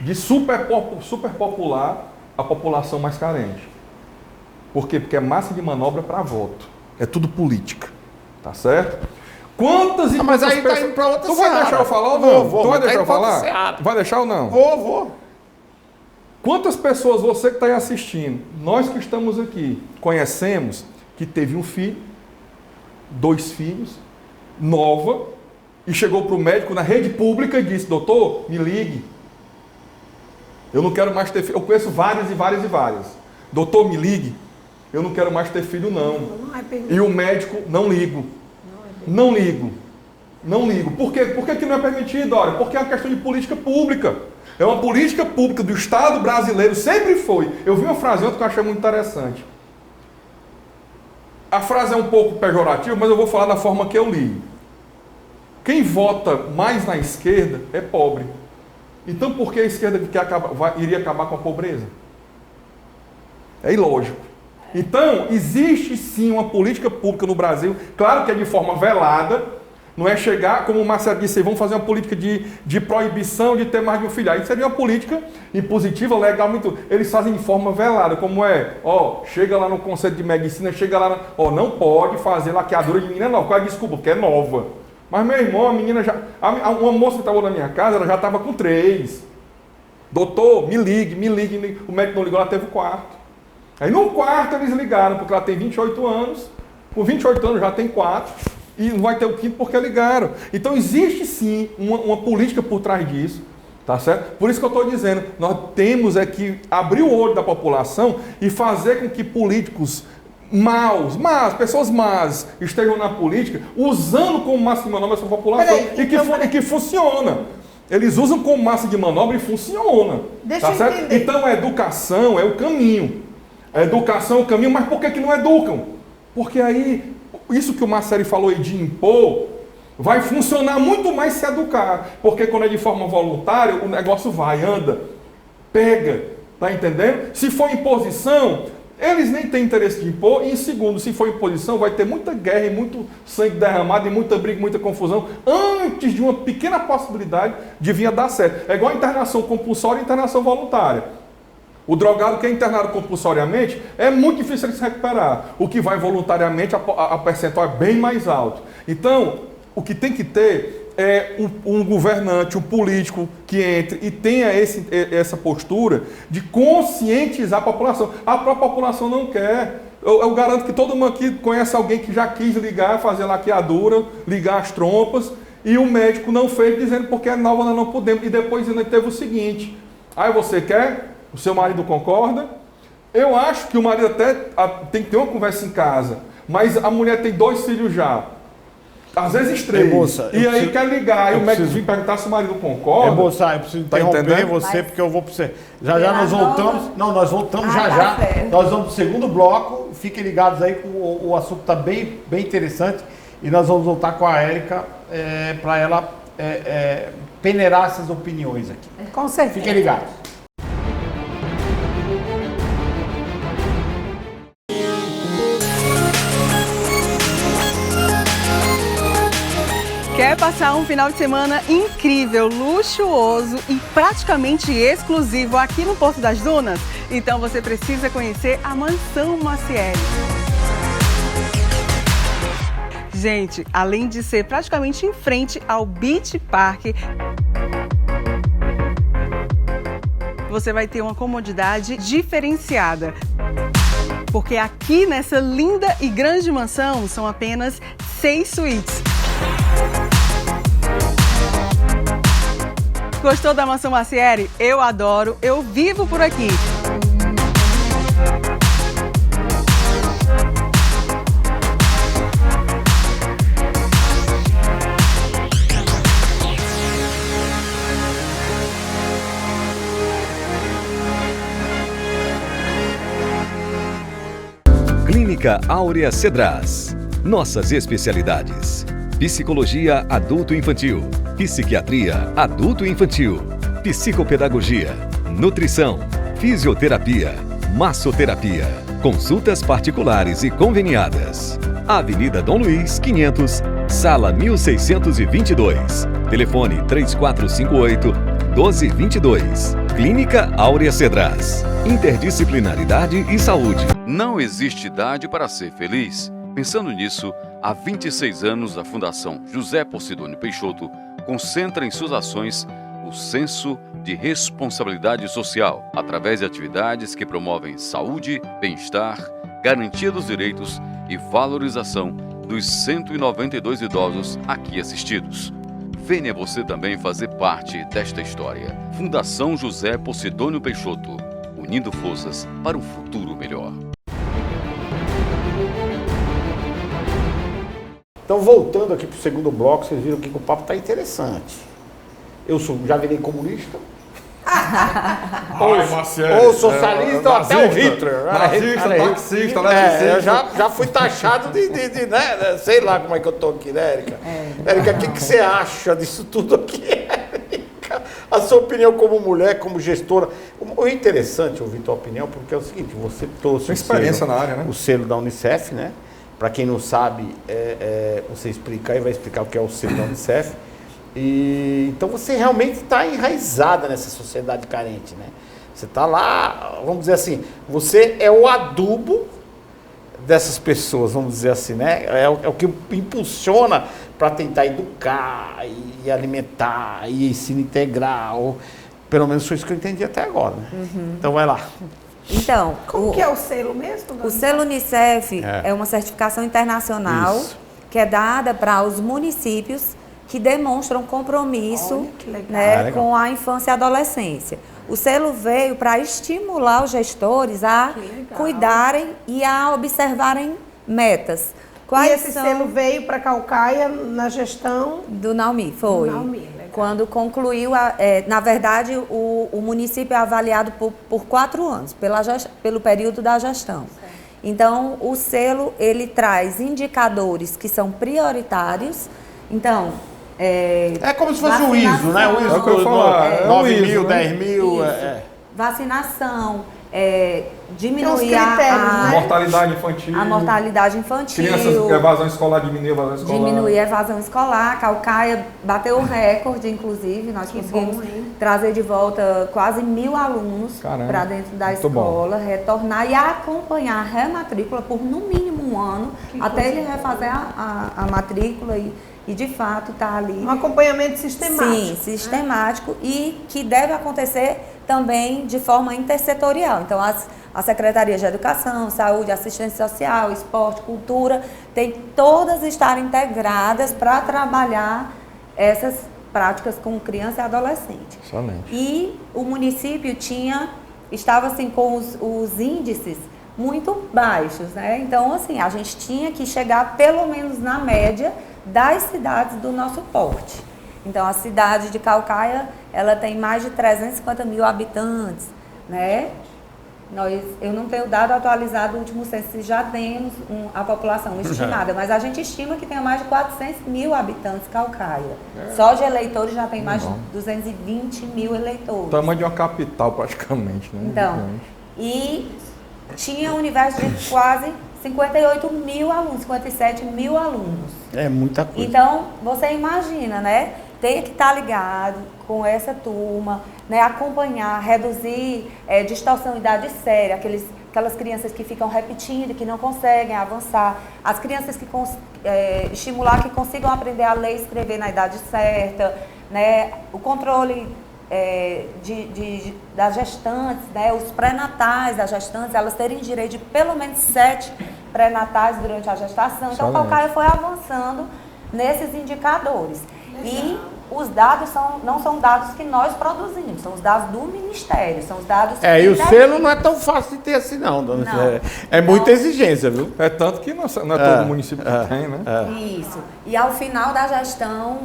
[SPEAKER 4] de superpopular a população mais carente. Por quê? Porque é massa de manobra para voto. É tudo política. Tá certo? Quantas e
[SPEAKER 2] mas aí
[SPEAKER 4] pessoas...
[SPEAKER 2] tá indo para outra
[SPEAKER 4] Tu vai deixar eu falar ou não? Tu vai deixar eu falar? Vai deixar ou não?
[SPEAKER 2] Vou.
[SPEAKER 4] Quantas pessoas você que está aí assistindo, nós que estamos aqui, conhecemos que teve um filho, 2 filhos, nova, e chegou para o médico na rede pública e disse, doutor, me ligue. Eu não quero mais ter filho. Eu conheço várias. Doutor, me ligue. Eu não quero mais ter filho, não. E o médico, não ligo. Não ligo. Por quê? Por que não é permitido, olha? Porque é uma questão de política pública. É uma política pública do Estado brasileiro, sempre foi. Eu vi uma frase ontem que eu achei muito interessante. A frase é um pouco pejorativa, mas eu vou falar da forma que eu li. Quem vota mais na esquerda é pobre. Então por que a esquerda iria acabar com a pobreza? É ilógico. Então, existe sim uma política pública no Brasil, claro que é de forma velada, não é chegar, como o Marcelo disse, vamos fazer uma política de proibição de ter mais de um filho. Aí seria uma política impositiva, legal, muito. Eles fazem de forma velada, como chega lá no Conselho de Medicina, não pode fazer laqueadura de menina nova. Qual é a desculpa? Porque é nova. Mas, meu irmão, a menina uma moça que estava na minha casa, ela já estava com 3. Doutor, me ligue. O médico não ligou, ela teve o quarto. Aí no quarto eles ligaram, porque ela tem 28 anos, com 28 anos já tem 4, e não vai ter o 5º porque ligaram. Então existe sim uma política por trás disso, tá certo? Por isso que eu estou dizendo, nós temos que abrir o olho da população e fazer com que políticos pessoas más, estejam na política, usando como massa de manobra essa população, e que funciona. Eles usam como massa de manobra e funciona.
[SPEAKER 3] Deixa eu entender.
[SPEAKER 4] Então a educação é o caminho. A educação é o caminho, mas por que não educam? Porque aí, isso que o Marcelo falou aí de impor, vai funcionar muito mais se educar. Porque quando é de forma voluntária, o negócio anda, pega, tá entendendo? Se for imposição, eles nem têm interesse de impor. E em segundo, se for imposição, vai ter muita guerra e muito sangue derramado e muita briga, muita confusão, antes de uma pequena possibilidade de vir a dar certo. É igual a internação compulsória e internação voluntária. O drogado que é internado compulsoriamente é muito difícil de se recuperar. O que vai voluntariamente, a percentual é bem mais alto. Então, o que tem que ter é um governante, um político que entre e tenha essa postura de conscientizar a população. A própria população não quer. Eu garanto que todo mundo aqui conhece alguém que já quis ligar, fazer laqueadura, ligar as trompas, e o médico não fez, dizendo porque é nova, nós não podemos. E depois ainda teve o seguinte, aí você quer... O seu marido concorda? Eu acho que o marido até tem que ter uma conversa em casa, mas a mulher tem 2 filhos já. Às vezes 3. Moça, e aí quer ligar, e o médico vem perguntar se o marido concorda.
[SPEAKER 2] Moça, eu preciso interromper você, porque eu vou para você. Já nós voltamos. Não, nós voltamos já. Nós vamos para o 2º bloco. Fiquem ligados aí, que o assunto está bem interessante. E nós vamos voltar com a Érica para ela peneirar essas opiniões aqui.
[SPEAKER 3] Com certeza.
[SPEAKER 2] Fiquem ligados.
[SPEAKER 6] Quer passar um final de semana incrível, luxuoso e praticamente exclusivo aqui no Porto das Dunas? Então você precisa conhecer a Mansão Macieri. Gente, além de ser praticamente em frente ao Beach Park, você vai ter uma comodidade diferenciada. Porque aqui nessa linda e grande mansão são apenas 6 suítes. Gostou da Mansão Macieri? Eu adoro, eu vivo por aqui.
[SPEAKER 7] Clínica Áurea Cedras. Nossas especialidades: psicologia adulto-infantil, psiquiatria adulto-infantil, psicopedagogia, nutrição, fisioterapia, massoterapia, consultas particulares e conveniadas. Avenida Dom Luiz, 500, sala 1622. Telefone 3458-1222. Clínica Áurea Cedras. Interdisciplinaridade e saúde.
[SPEAKER 8] Não existe idade para ser feliz. Pensando nisso, há 26 anos a Fundação José Posidônio Peixoto concentra em suas ações o senso de responsabilidade social, através de atividades que promovem saúde, bem-estar, garantia dos direitos e valorização dos 192 idosos aqui assistidos. Venha você também fazer parte desta história. Fundação José Posidônio Peixoto, unindo forças para um futuro melhor.
[SPEAKER 2] Então, voltando aqui para o segundo bloco, vocês viram que o papo está interessante. Eu já virei comunista. Ou socialista, ou até o Hitler.
[SPEAKER 4] Nazista, marxista,
[SPEAKER 2] eu já fui taxado de né? Sei lá como é que eu tô aqui, né, Érica? Érica, o que você acha disso tudo aqui, Érica? A sua opinião como mulher, como gestora. O interessante ouvir tua opinião, porque é o seguinte, você trouxe
[SPEAKER 4] experiência na área, né?
[SPEAKER 2] O selo da Unicef, né? Para quem não sabe, você explicar e vai explicar o que é o selo da Unicef. E então você realmente está enraizada nessa sociedade carente, né? Você está lá, vamos dizer assim, você é o adubo dessas pessoas, vamos dizer assim, né? É o que impulsiona para tentar educar e alimentar e ensino integral. Pelo menos foi isso que eu entendi até agora, né? Então vai lá.
[SPEAKER 5] Então,
[SPEAKER 3] como que é o selo mesmo?
[SPEAKER 5] O selo Unicef é uma certificação internacional que é dada para os municípios que demonstram compromisso, né, com a infância e adolescência. O selo veio para estimular os gestores a cuidarem e a observarem metas.
[SPEAKER 3] Quais esse selo veio para Caucaia na gestão
[SPEAKER 5] do Naumi, foi. Quando concluiu, na verdade, o município é avaliado por 4 anos, pelo período da gestão. Certo. Então, o selo, ele traz indicadores que são prioritários. Então,
[SPEAKER 2] é como se fosse o ISO, né? O ISO, 9 mil, 10 mil.
[SPEAKER 5] Vacinação, diminuir
[SPEAKER 3] a
[SPEAKER 4] mortalidade infantil.
[SPEAKER 5] A mortalidade infantil.
[SPEAKER 4] Crianças, evasão escolar, diminuir a evasão escolar.
[SPEAKER 5] Diminuir a evasão escolar. Caucaia bateu o recorde, inclusive. Nós conseguimos trazer de volta quase 1.000 alunos para dentro da escola, retornar e acompanhar a rematrícula por no mínimo 1 ano, até ele refazer a matrícula e de fato está ali.
[SPEAKER 3] Um acompanhamento sistemático.
[SPEAKER 5] Sim, sistemático e que deve acontecer também de forma intersetorial. Então, as secretarias de Educação, Saúde, Assistência Social, Esporte, Cultura, tem todas estar integradas para trabalhar essas práticas com criança e adolescente.
[SPEAKER 4] Excelente.
[SPEAKER 5] E o município estava assim com os índices muito baixos, né? Então, assim, a gente tinha que chegar pelo menos na média das cidades do nosso porte. Então, a cidade de Caucaia, ela tem mais de 350 mil habitantes, né? Eu não tenho dado atualizado do último censo, já temos a população estimada, mas a gente estima que tem mais de 400 mil habitantes Caucaia. Só de eleitores já tem mais de 220 mil eleitores.
[SPEAKER 4] O tamanho de uma capital, praticamente, né?
[SPEAKER 5] Então, e tinha um universo de quase 58 mil alunos, 57 mil alunos.
[SPEAKER 2] É muita coisa.
[SPEAKER 5] Então, você imagina, né? Ter que estar ligado com essa turma, né? Acompanhar, reduzir distorção de idade séria, aquelas crianças que ficam repetindo, que não conseguem avançar, as crianças que estimular que consigam aprender a ler e escrever na idade certa, né? O controle das gestantes, né? Os pré-natais das gestantes, elas terem direito de pelo menos 7 pré-natais durante a gestação. Então, Caucaia foi avançando nesses indicadores. E os dados não são dados que nós produzimos, são os dados do Ministério, são os dados que
[SPEAKER 2] e o selo não é tão fácil de ter assim não, dona. É muita exigência, viu?
[SPEAKER 4] É tanto que não é todo município que tem, né?
[SPEAKER 5] Isso. E ao final da gestão,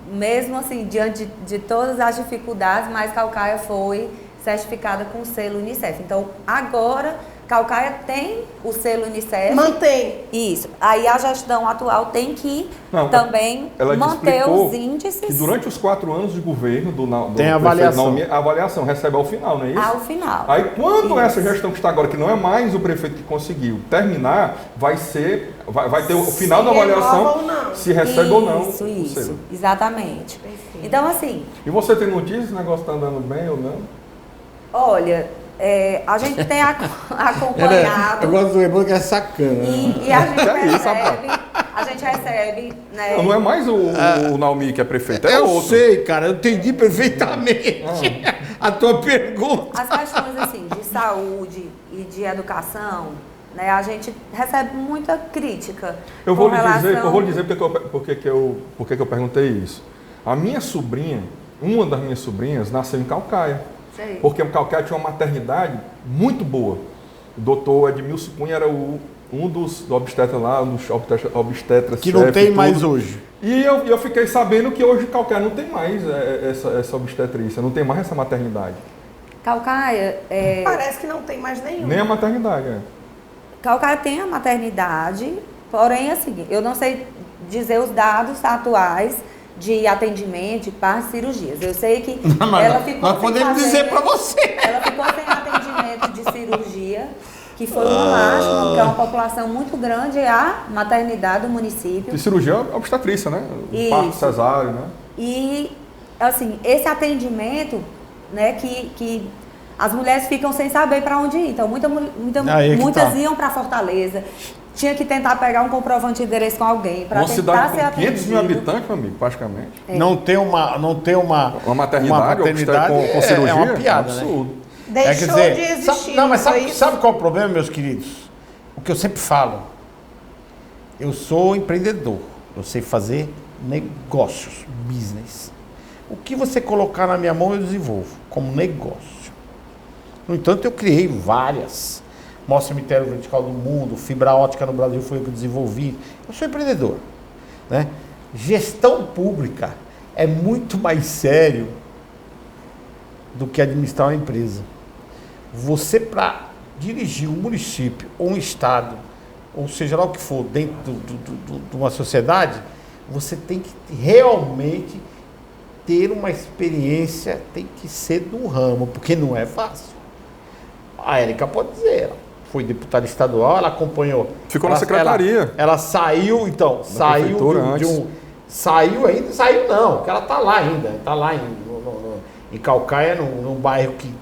[SPEAKER 5] mesmo assim, diante de todas as dificuldades, mas Caucaia foi certificada com o selo Unicef. Então, agora, Calcaia tem o selo Unicef.
[SPEAKER 3] Mantém.
[SPEAKER 5] Isso. Aí a gestão atual tem que também manter os índices.
[SPEAKER 4] Que durante os 4 anos de governo do
[SPEAKER 2] tem a avaliação.
[SPEAKER 4] Naumi, a avaliação recebe ao final, não é isso?
[SPEAKER 5] Ao final.
[SPEAKER 4] Aí quando essa gestão que está agora, que não é mais o prefeito que conseguiu terminar, vai ter o final da avaliação se recebe ou não.
[SPEAKER 5] Isso, exatamente. Então, assim...
[SPEAKER 4] E você tem notícia se o negócio está andando bem ou não?
[SPEAKER 5] Olha, a gente tem acompanhado...
[SPEAKER 2] Eu gosto do Rebolo que é sacana.
[SPEAKER 5] E a gente recebe... Né?
[SPEAKER 4] Não é mais o Naumi que é prefeito, é
[SPEAKER 2] eu
[SPEAKER 4] outro.
[SPEAKER 2] Sei, cara, eu entendi perfeitamente a tua pergunta.
[SPEAKER 5] As questões assim, de saúde e de educação, né, a gente recebe muita crítica.
[SPEAKER 4] Eu vou lhe dizer porque que eu perguntei isso. A minha sobrinha, uma das minhas sobrinhas, nasceu em Calcaia.
[SPEAKER 5] Sei.
[SPEAKER 4] Porque o Calcaia tinha uma maternidade muito boa. O doutor Edmilson Cunha era um dos obstetras lá, um dos obstetras
[SPEAKER 2] que não tem mais hoje.
[SPEAKER 4] E eu fiquei sabendo que hoje Calcaia não tem mais essa obstetrícia, não tem mais essa maternidade.
[SPEAKER 5] Calcaia...
[SPEAKER 3] Parece que não tem mais nenhum.
[SPEAKER 4] Nem a maternidade,
[SPEAKER 5] Calcaia tem a maternidade, porém, assim, eu não sei dizer os dados atuais de atendimento, de parto, cirurgias. Eu sei que ela ficou
[SPEAKER 2] nós podemos dizer para você.
[SPEAKER 5] Ela ficou sem atendimento de cirurgia, que foi uma lástima, porque é uma população muito grande, a maternidade do município.
[SPEAKER 4] De cirurgia obstetrícia, né? O parto cesáreo, né?
[SPEAKER 5] E, assim, esse atendimento, né, que as mulheres ficam sem saber para onde ir. Então, muitas iam para Fortaleza. Tinha que tentar pegar um comprovante de endereço com alguém para tentar ser atendido. 500
[SPEAKER 4] mil habitantes, meu amigo, praticamente.
[SPEAKER 2] Não ter uma maternidade
[SPEAKER 4] com cirurgia?
[SPEAKER 2] É uma piada,
[SPEAKER 4] absurdo.
[SPEAKER 2] Né?
[SPEAKER 3] Deixou de existir.
[SPEAKER 2] Sabe qual é o problema, meus queridos? O que eu sempre falo. Eu sou empreendedor. Eu sei fazer negócios, business. O que você colocar na minha mão, eu desenvolvo como negócio. No entanto, eu criei várias. Maior cemitério vertical do mundo, fibra ótica no Brasil foi eu que desenvolvi. Eu sou empreendedor. Né? Gestão pública é muito mais sério do que administrar uma empresa. Você, para dirigir um município ou um estado, ou seja lá o que for, dentro de uma sociedade, você tem que realmente ter uma experiência, tem que ser do ramo, porque não é fácil. A Érica pode dizer, ela foi deputada estadual, ela acompanhou.
[SPEAKER 4] Ficou na secretaria.
[SPEAKER 2] Ela saiu, então, saiu não, porque ela está lá ainda, está lá em Calcaia, num bairro que...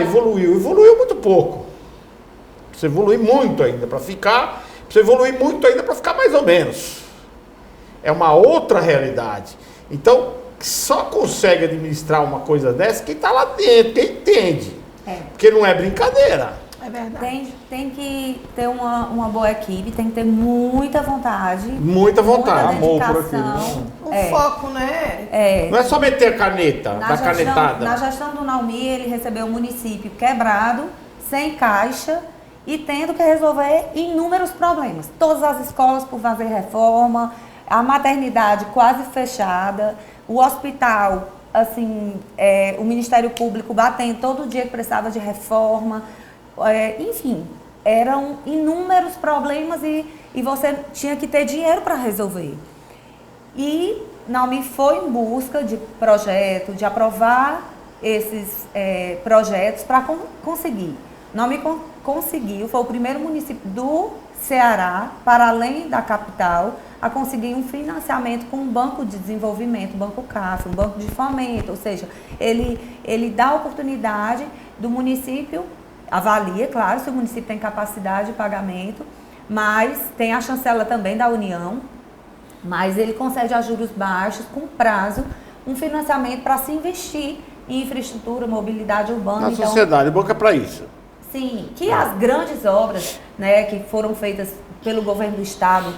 [SPEAKER 2] evoluiu muito pouco. Precisa evoluir muito ainda para ficar, mais ou menos. É uma outra realidade. Então, só consegue administrar uma coisa dessa quem está lá dentro, quem entende. Porque não é brincadeira.
[SPEAKER 3] É verdade.
[SPEAKER 5] Tem que ter uma boa equipe, tem que ter muita vontade.
[SPEAKER 2] Muita vontade.
[SPEAKER 5] Amor por aquilo.
[SPEAKER 3] Foco, né?
[SPEAKER 2] Não é só meter a caneta, canetada.
[SPEAKER 5] Na gestão do Naumi, ele recebeu o município quebrado, sem caixa e tendo que resolver inúmeros problemas. Todas as escolas por fazer reforma, a maternidade quase fechada, o hospital, assim, o Ministério Público batendo todo dia que precisava de reforma. Enfim, eram inúmeros problemas e você tinha que ter dinheiro para resolver. E Naumi foi em busca de projeto, de aprovar esses projetos para conseguir. Naumi conseguiu, foi o primeiro município do Ceará, para além da capital, a conseguir um financiamento com um banco de desenvolvimento, Banco CAF, um banco de fomento, ou seja, ele dá a oportunidade do município, avalia, claro, se o município tem capacidade de pagamento, mas tem a chancela também da União, mas ele concede a juros baixos, com prazo, um financiamento para se investir em infraestrutura, mobilidade urbana.
[SPEAKER 2] Na sociedade, o banco é para isso.
[SPEAKER 5] Sim, que as grandes obras, né, que foram feitas pelo governo do estado,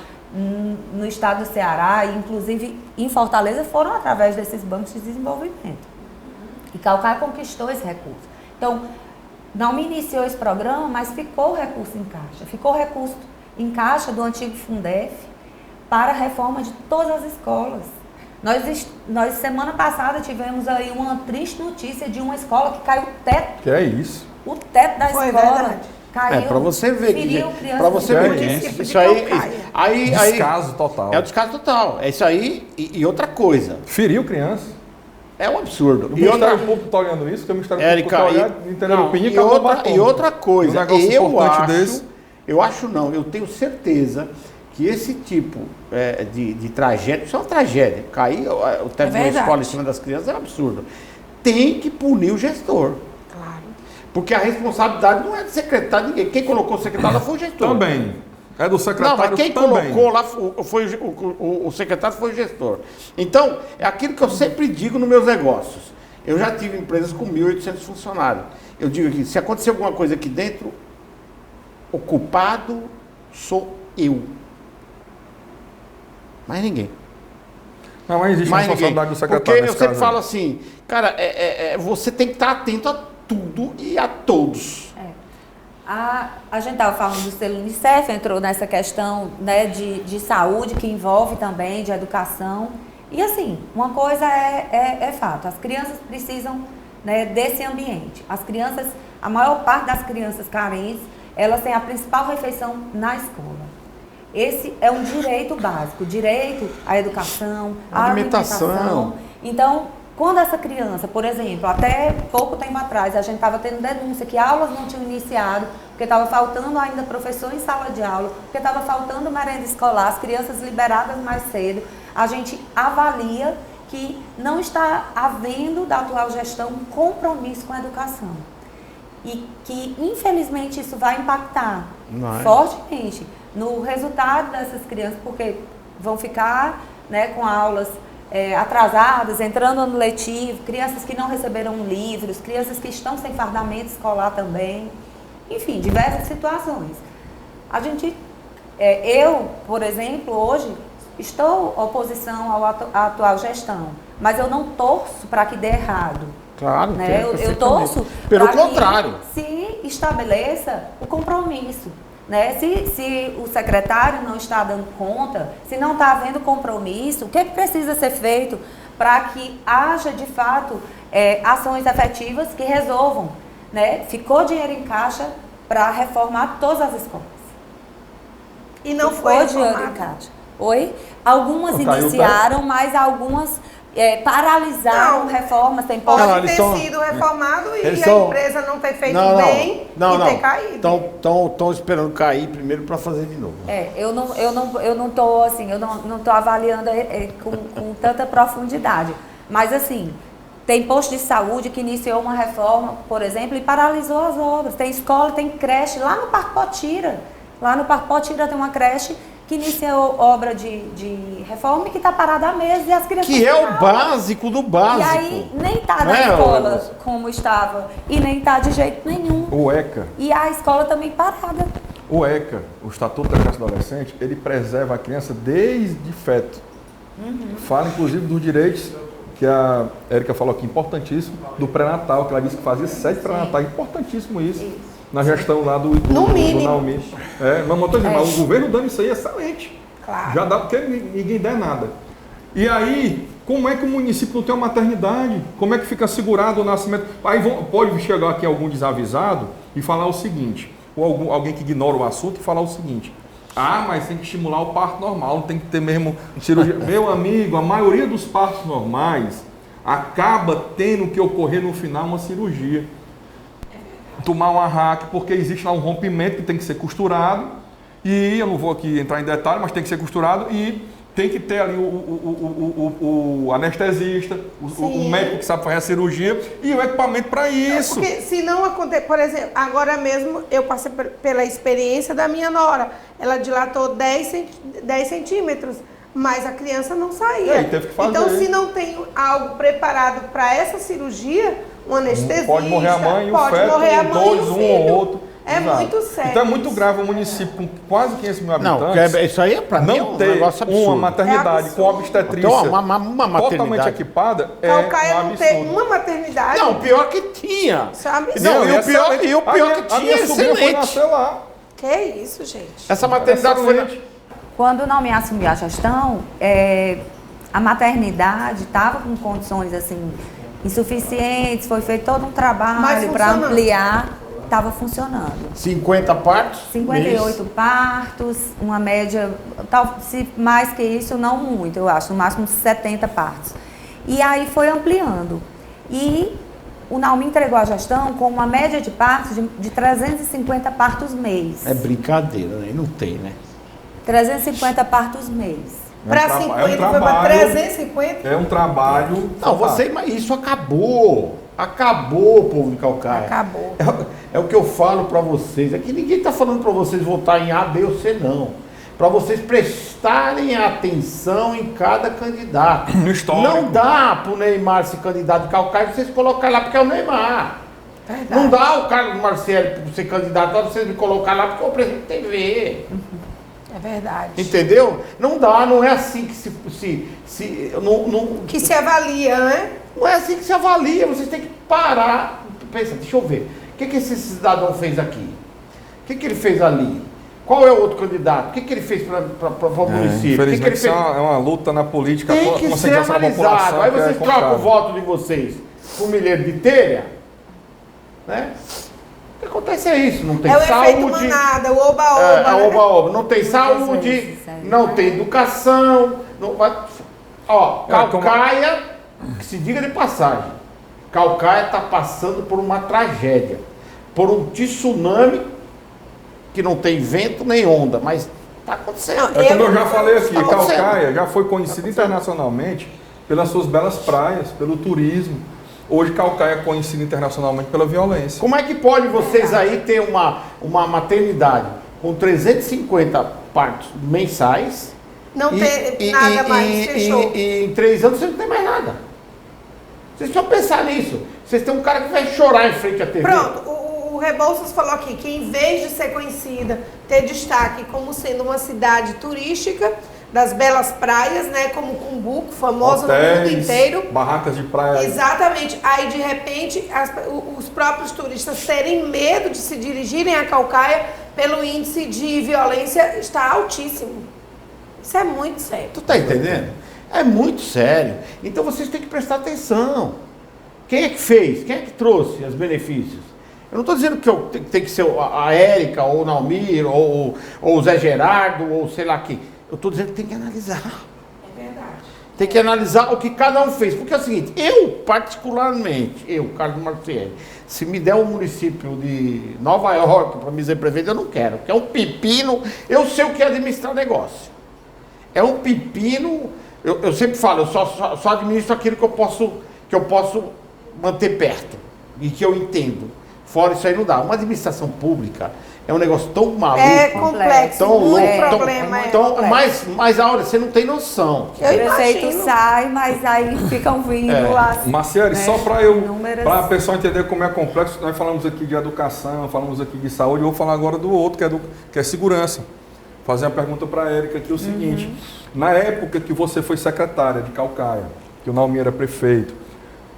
[SPEAKER 5] no estado do Ceará, e inclusive em Fortaleza, foram através desses bancos de desenvolvimento. E Calcaia conquistou esse recurso. Então, não iniciou esse programa, mas ficou recurso em caixa. Ficou recurso em caixa do antigo Fundef para a reforma de todas as escolas. Nós semana passada tivemos aí uma triste notícia de uma escola que caiu o teto.
[SPEAKER 4] Que é isso?
[SPEAKER 5] O teto da escola caiu.
[SPEAKER 2] Para você ver
[SPEAKER 5] feriu
[SPEAKER 2] que para você ver que isso aí
[SPEAKER 4] descaso total.
[SPEAKER 2] É o descaso total. É isso aí e outra coisa.
[SPEAKER 4] Feriu criança.
[SPEAKER 2] É um absurdo.
[SPEAKER 4] O Ministério Público está olhando isso, que o Ministério Público está olhando,
[SPEAKER 2] e outra coisa, eu tenho certeza que esse tipo de tragédia, isso é uma tragédia, cair o teto da escola em cima das crianças é um absurdo. Tem que punir o gestor.
[SPEAKER 3] Claro.
[SPEAKER 2] Porque a responsabilidade não é do secretário, ninguém. Quem colocou o secretário lá foi o gestor.
[SPEAKER 4] Também. É do secretário
[SPEAKER 2] também. Não, mas quem
[SPEAKER 4] também
[SPEAKER 2] colocou lá foi o secretário foi o gestor. Então, é aquilo que eu sempre digo nos meus negócios. Eu já tive empresas com 1.800 funcionários. Eu digo aqui, se acontecer alguma coisa aqui dentro, o culpado sou eu. Mais ninguém.
[SPEAKER 4] Não, mas existe uma responsabilidade do secretário.
[SPEAKER 2] Porque eu sempre falo assim, cara, você tem que estar atento a tudo e a todos.
[SPEAKER 5] A gente estava falando do selo Unicef, entrou nessa questão, né, de saúde, que envolve também, de educação. E assim, uma coisa é fato, as crianças precisam, né, desse ambiente. As crianças, a maior parte das crianças carentes, elas têm a principal refeição na escola. Esse é um direito básico, direito à educação, à alimentação. Então, quando essa criança, por exemplo, até pouco tempo atrás, a gente estava tendo denúncia que aulas não tinham iniciado, porque estava faltando ainda professor em sala de aula, porque estava faltando merenda escolar, as crianças liberadas mais cedo, a gente avalia que não está havendo da atual gestão um compromisso com a educação. E que, infelizmente, isso vai impactar fortemente no resultado dessas crianças, porque vão ficar, né, com aulas atrasadas, entrando no ano letivo, crianças que não receberam livros, crianças que estão sem fardamento escolar também, enfim, diversas situações. A gente, eu, por exemplo, hoje estou oposição à atual gestão, mas eu não torço para que dê errado.
[SPEAKER 2] Claro,
[SPEAKER 5] né? Eu torço
[SPEAKER 2] pelo contrário.
[SPEAKER 5] Que se estabeleça o compromisso. Né? Se o secretário não está dando conta, se não está havendo compromisso, o que precisa ser feito para que haja, de fato, ações efetivas que resolvam? Né? Ficou dinheiro em caixa para reformar todas as escolas.
[SPEAKER 3] E não foi
[SPEAKER 5] dinheiro em caixa. Algumas iniciaram, mas algumas paralisaram reformas, tem
[SPEAKER 3] pode ter sido reformado e a empresa não ter feito bem e ter caído.
[SPEAKER 2] Estão esperando cair primeiro para fazer de novo.
[SPEAKER 5] Eu não tô assim, eu não tô avaliando com tanta profundidade, mas assim, tem posto de saúde que iniciou uma reforma, por exemplo, e paralisou as obras. Tem escola, tem creche lá no Parque Potira. Lá no Parque Potira tem uma creche que iniciou obra de reforma e que está parada há meses e as crianças...
[SPEAKER 2] Que é o básico do básico.
[SPEAKER 5] E aí nem está na escola como estava e nem está de jeito nenhum.
[SPEAKER 4] O ECA.
[SPEAKER 5] E a escola também parada.
[SPEAKER 4] O ECA, o Estatuto da Criança e do Adolescente, ele preserva a criança desde feto. Fala inclusive dos direitos que a Érica falou aqui, importantíssimo, do pré-natal, que ela disse que fazia 7 pré-natal, importantíssimo isso. Na gestão lá do Naomi. Mas o governo dando isso aí é excelente.
[SPEAKER 3] Claro.
[SPEAKER 4] Já dá porque ninguém der nada. E aí, como é que o município não tem uma maternidade? Como é que fica segurado o nascimento? Aí pode chegar aqui algum desavisado e falar o seguinte, ou alguém que ignora o assunto e falar o seguinte: mas tem que estimular o parto normal, não tem que ter mesmo cirurgia. Meu amigo, a maioria dos partos normais acaba tendo que ocorrer no final uma cirurgia. Tomar um arraque, porque existe lá um rompimento que tem que ser costurado, e eu não vou aqui entrar em detalhe, mas tem que ser costurado e tem que ter ali o anestesista, o médico que sabe fazer a cirurgia e o equipamento para isso.
[SPEAKER 3] Porque se não acontecer, por exemplo, agora mesmo eu passei pela experiência da minha nora, ela dilatou 10 centímetros, mas a criança não saía.
[SPEAKER 4] Teve que fazer.
[SPEAKER 3] Então, se não tem algo preparado para essa cirurgia, um anestesista,
[SPEAKER 4] pode morrer a mãe e o feto, dois, um ou outro.
[SPEAKER 3] É muito sério.
[SPEAKER 4] Então é muito grave o município com quase 500 mil habitantes.
[SPEAKER 2] Não, isso aí para mim é um negócio absurdo.
[SPEAKER 4] Uma maternidade com obstetrícia
[SPEAKER 2] uma maternidade
[SPEAKER 4] totalmente equipada
[SPEAKER 3] Calcaia
[SPEAKER 4] um absurdo.
[SPEAKER 3] não tem uma maternidade.
[SPEAKER 2] Não, o pior que tinha.
[SPEAKER 3] Sabe?
[SPEAKER 2] Não, e o pior que tinha é excelente.
[SPEAKER 4] Foi nascer lá.
[SPEAKER 3] Que é isso, gente?
[SPEAKER 2] Essa maternidade foi...
[SPEAKER 5] Quando não me assumi a gestão, a maternidade estava com condições assim insuficientes, foi feito todo um trabalho para ampliar, estava funcionando.
[SPEAKER 2] 50 partos?
[SPEAKER 5] 58 partos, uma média, se mais que isso, não muito, eu acho, no máximo 70 partos. E aí foi ampliando. E o Naumi entregou a gestão com uma média de partos de 350 partos mês.
[SPEAKER 2] É brincadeira, né? Não tem, né?
[SPEAKER 5] 350 partos mês.
[SPEAKER 3] Para 50 foi para 350?
[SPEAKER 4] É um trabalho...
[SPEAKER 2] Não, mas isso acabou. Acabou, povo de Caucaia.
[SPEAKER 3] Acabou.
[SPEAKER 2] É o que eu falo para vocês. É que ninguém está falando para vocês votar em A, B ou C, não. Para vocês prestarem atenção em cada candidato.
[SPEAKER 4] No histórico.
[SPEAKER 2] Não dá para o Neymar ser candidato de Caucaia vocês colocarem lá porque é o Neymar.
[SPEAKER 3] Verdade.
[SPEAKER 2] Não dá o Carlos Marcelo para ser candidato lá vocês me colocar lá porque é o presidente da TV.
[SPEAKER 3] É verdade.
[SPEAKER 2] Entendeu? Não dá, não é assim que
[SPEAKER 3] que se avalia, né?
[SPEAKER 2] Não é assim que se avalia, vocês têm que parar. Pensa, deixa eu ver. O que esse cidadão fez aqui? O que ele fez ali? Qual é o outro candidato? O que ele fez para o município?
[SPEAKER 4] Infelizmente
[SPEAKER 2] ele fez?
[SPEAKER 4] É uma luta na política.
[SPEAKER 2] Tem que ser analisado. Aí vocês trocam o voto de vocês por milheiro de telha, né? O que acontece é isso, não tem saúde.
[SPEAKER 3] É o efeito manada, o oba-oba.
[SPEAKER 2] É oba-oba. Não tem saúde, não tem educação. Não vai... Ó, Caucaia, que se diga de passagem, Caucaia está passando por uma tragédia, por um tsunami que não tem vento nem onda, mas está acontecendo.
[SPEAKER 4] Como eu já falei aqui, Caucaia já foi conhecida internacionalmente pelas suas belas praias, pelo turismo. Hoje Caucaia é conhecida internacionalmente pela violência.
[SPEAKER 2] Como é que pode vocês aí ter uma maternidade com 350 partos mensais?
[SPEAKER 3] Não ter nada mais, fechou.
[SPEAKER 2] E em 3 anos você não tem mais nada. Vocês precisam pensar nisso. Vocês têm um cara que vai chorar em frente à TV.
[SPEAKER 3] Pronto, o Rebouças falou aqui que em vez de ser conhecida, ter destaque como sendo uma cidade turística, das belas praias, né, como Cumbuco, famosa no mundo inteiro.
[SPEAKER 4] Barracas de praia.
[SPEAKER 3] Exatamente. Aí, de repente, os próprios turistas terem medo de se dirigirem a Caucaia pelo índice de violência está altíssimo. Isso é muito sério.
[SPEAKER 2] Tu tá entendendo? É muito sério. Então vocês têm que prestar atenção. Quem é que fez? Quem é que trouxe os benefícios? Eu não estou dizendo que tem que ser a Érica, ou o Naumir, ou o Zé Gerardo, ou sei lá quem. Eu estou dizendo que tem que analisar.
[SPEAKER 3] É verdade.
[SPEAKER 2] Tem que analisar o que cada um fez. Porque é o seguinte, eu particularmente, Carlos Marcielli, se me der um município de Nova York para me ser prefeito, eu não quero. Porque é um pepino, eu sei o que é administrar negócio. É um pepino, eu sempre falo, eu só administro aquilo que eu posso manter perto e que eu entendo. Fora isso aí não dá. Uma administração pública é um negócio tão maluco.
[SPEAKER 3] É complexo,
[SPEAKER 2] tão louco,
[SPEAKER 3] problema.
[SPEAKER 2] Mas a hora você não tem noção.
[SPEAKER 5] O prefeito sai, mas aí ficam vindo as...
[SPEAKER 4] Marciele, só para a pessoa entender como é complexo, nós falamos aqui de educação, falamos aqui de saúde, eu vou falar agora do outro, que é segurança. Fazer uma pergunta para a Érica aqui, o seguinte, na época que você foi secretária de Caucaia, que o Naumi era prefeito,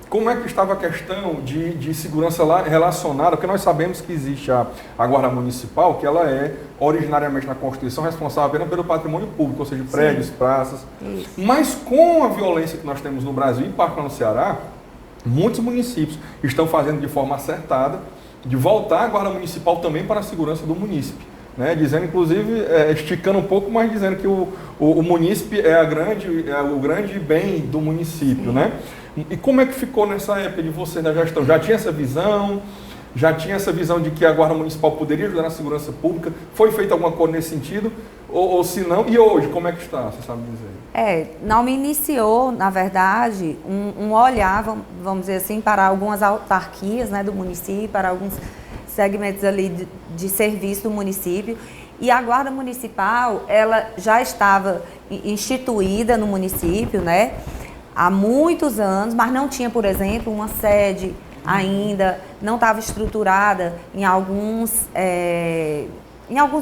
[SPEAKER 4] como é que estava a questão de segurança lá relacionada? Porque nós sabemos que existe a Guarda Municipal, que ela é originariamente na Constituição responsável apenas pelo patrimônio público, ou seja, prédios, praças. Isso. Mas com a violência que nós temos no Brasil, em particular no Ceará, muitos municípios estão fazendo de forma acertada de voltar a Guarda Municipal também para a segurança do munícipe. Né, dizendo, inclusive, esticando um pouco, mas dizendo que o munícipe é o grande bem do município. Né? E como é que ficou nessa época de você na gestão? Já tinha essa visão? Já tinha essa visão de que a Guarda Municipal poderia ajudar na segurança pública? Foi feita alguma coisa nesse sentido? Ou se não, e hoje, como é que está? Você sabe dizer?
[SPEAKER 5] Não me iniciou, na verdade, um olhar, vamos dizer assim, para algumas autarquias, né, do município, para alguns segmentos ali de serviço do município, e a Guarda Municipal, ela já estava instituída no município, né, há muitos anos, mas não tinha, por exemplo, uma sede ainda, não estava estruturada em alguns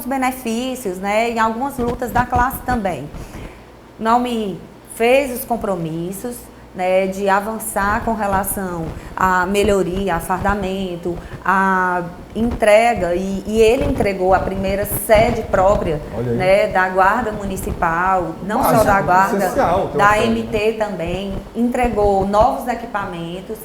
[SPEAKER 5] benefícios, né, em algumas lutas da classe também. Não me fez os compromissos, né, de avançar com relação à melhoria, a fardamento, a entrega, e ele entregou a primeira sede própria, né, da Guarda Municipal, não só da Guarda, da MT também, entregou novos equipamentos,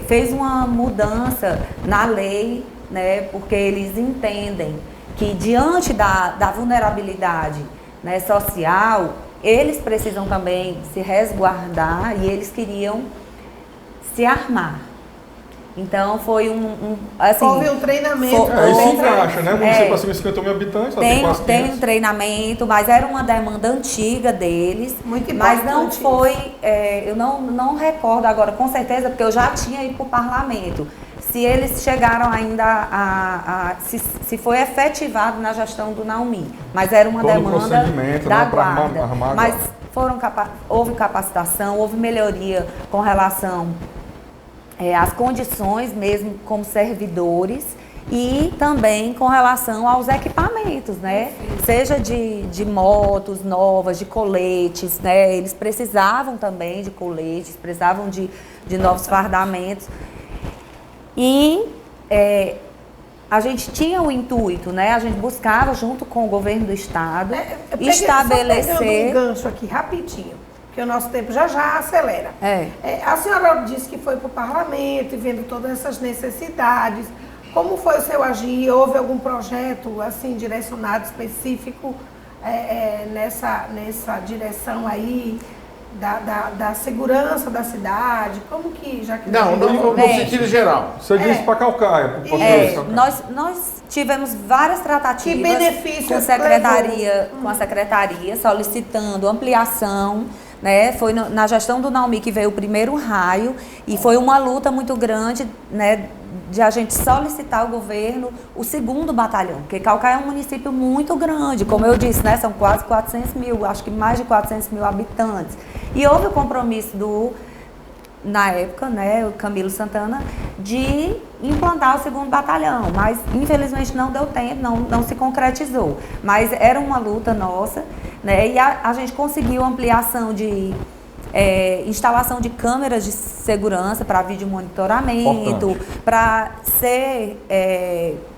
[SPEAKER 5] fez uma mudança na lei, né, porque eles entendem que diante da vulnerabilidade, né, social, eles precisam também se resguardar e eles queriam se armar. Então foi assim,
[SPEAKER 3] houve um treinamento.
[SPEAKER 4] Isso encaixa, né? O município acima de 50 mil habitantes,
[SPEAKER 5] tem um treinamento, mas era uma demanda antiga deles.
[SPEAKER 3] Muito
[SPEAKER 5] mas não
[SPEAKER 3] importante
[SPEAKER 5] foi, eu não recordo agora com certeza, porque eu já tinha ido para o parlamento, se eles chegaram ainda se foi efetivado na gestão do Naumi. Mas era uma demanda da guarda. Mas houve capacitação, houve melhoria com relação às condições mesmo como servidores e também com relação aos equipamentos, né? Seja de motos novas, de coletes, né? Eles precisavam também de coletes, precisavam de novos fardamentos. E a gente tinha o intuito, né? A gente buscava, junto com o governo do estado, estabelecer...
[SPEAKER 3] Só pegando um gancho aqui, rapidinho, porque o nosso tempo já acelera. A senhora disse que foi para o parlamento e vendo todas essas necessidades. Como foi o seu agir? Houve algum projeto assim direcionado, específico nessa direção aí da segurança da cidade? Como que
[SPEAKER 2] Não, no sentido geral.
[SPEAKER 4] Você disse para Calcaia.
[SPEAKER 5] Nós tivemos várias tratativas
[SPEAKER 3] que benefícios
[SPEAKER 5] com a secretaria solicitando ampliação, né? Foi na gestão do Naumi que veio o primeiro raio e foi uma luta muito grande, né, de a gente solicitar ao governo o 2º batalhão, porque Calcaia é um município muito grande, como eu disse, né, são quase 400 mil, acho que mais de 400 mil habitantes. E houve o compromisso na época, né, o Camilo Santana, de implantar o 2º batalhão, mas infelizmente não deu tempo, não se concretizou. Mas era uma luta nossa, né, e a gente conseguiu ampliação de instalação de câmeras de segurança para vídeo monitoramento, para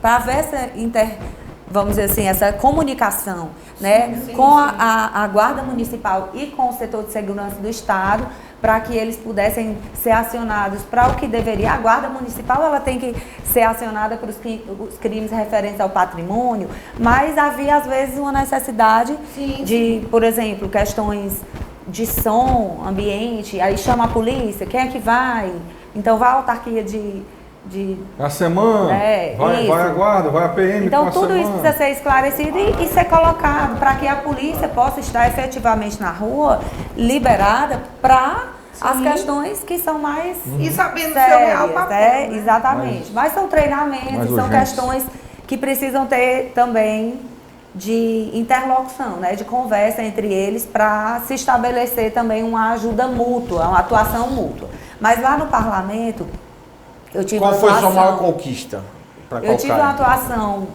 [SPEAKER 5] haver vamos dizer assim, essa comunicação, né, com a Guarda Municipal e com o setor de segurança do Estado, para que eles pudessem ser acionados para o que deveria. A Guarda Municipal ela tem que ser acionada para os crimes referentes ao patrimônio, mas havia às vezes uma necessidade de, por exemplo, questões de som, ambiente, aí chama a polícia, quem é que vai? Então vai a autarquia
[SPEAKER 4] a semana, vai a guarda, vai a PM.
[SPEAKER 5] Então tudo isso precisa ser esclarecido e ser colocado para que a polícia possa estar efetivamente na rua, liberada para as questões que são mais
[SPEAKER 3] e sabendo
[SPEAKER 5] sérias,
[SPEAKER 3] seu real papel, né?
[SPEAKER 5] Exatamente. Mas são treinamentos, são questões que precisam ter também de interlocução, né, de conversa entre eles para se estabelecer também uma ajuda mútua, uma atuação mútua. Mas lá no parlamento eu tive
[SPEAKER 2] Qual foi a sua maior conquista para Calcaia?
[SPEAKER 5] Eu tive uma atuação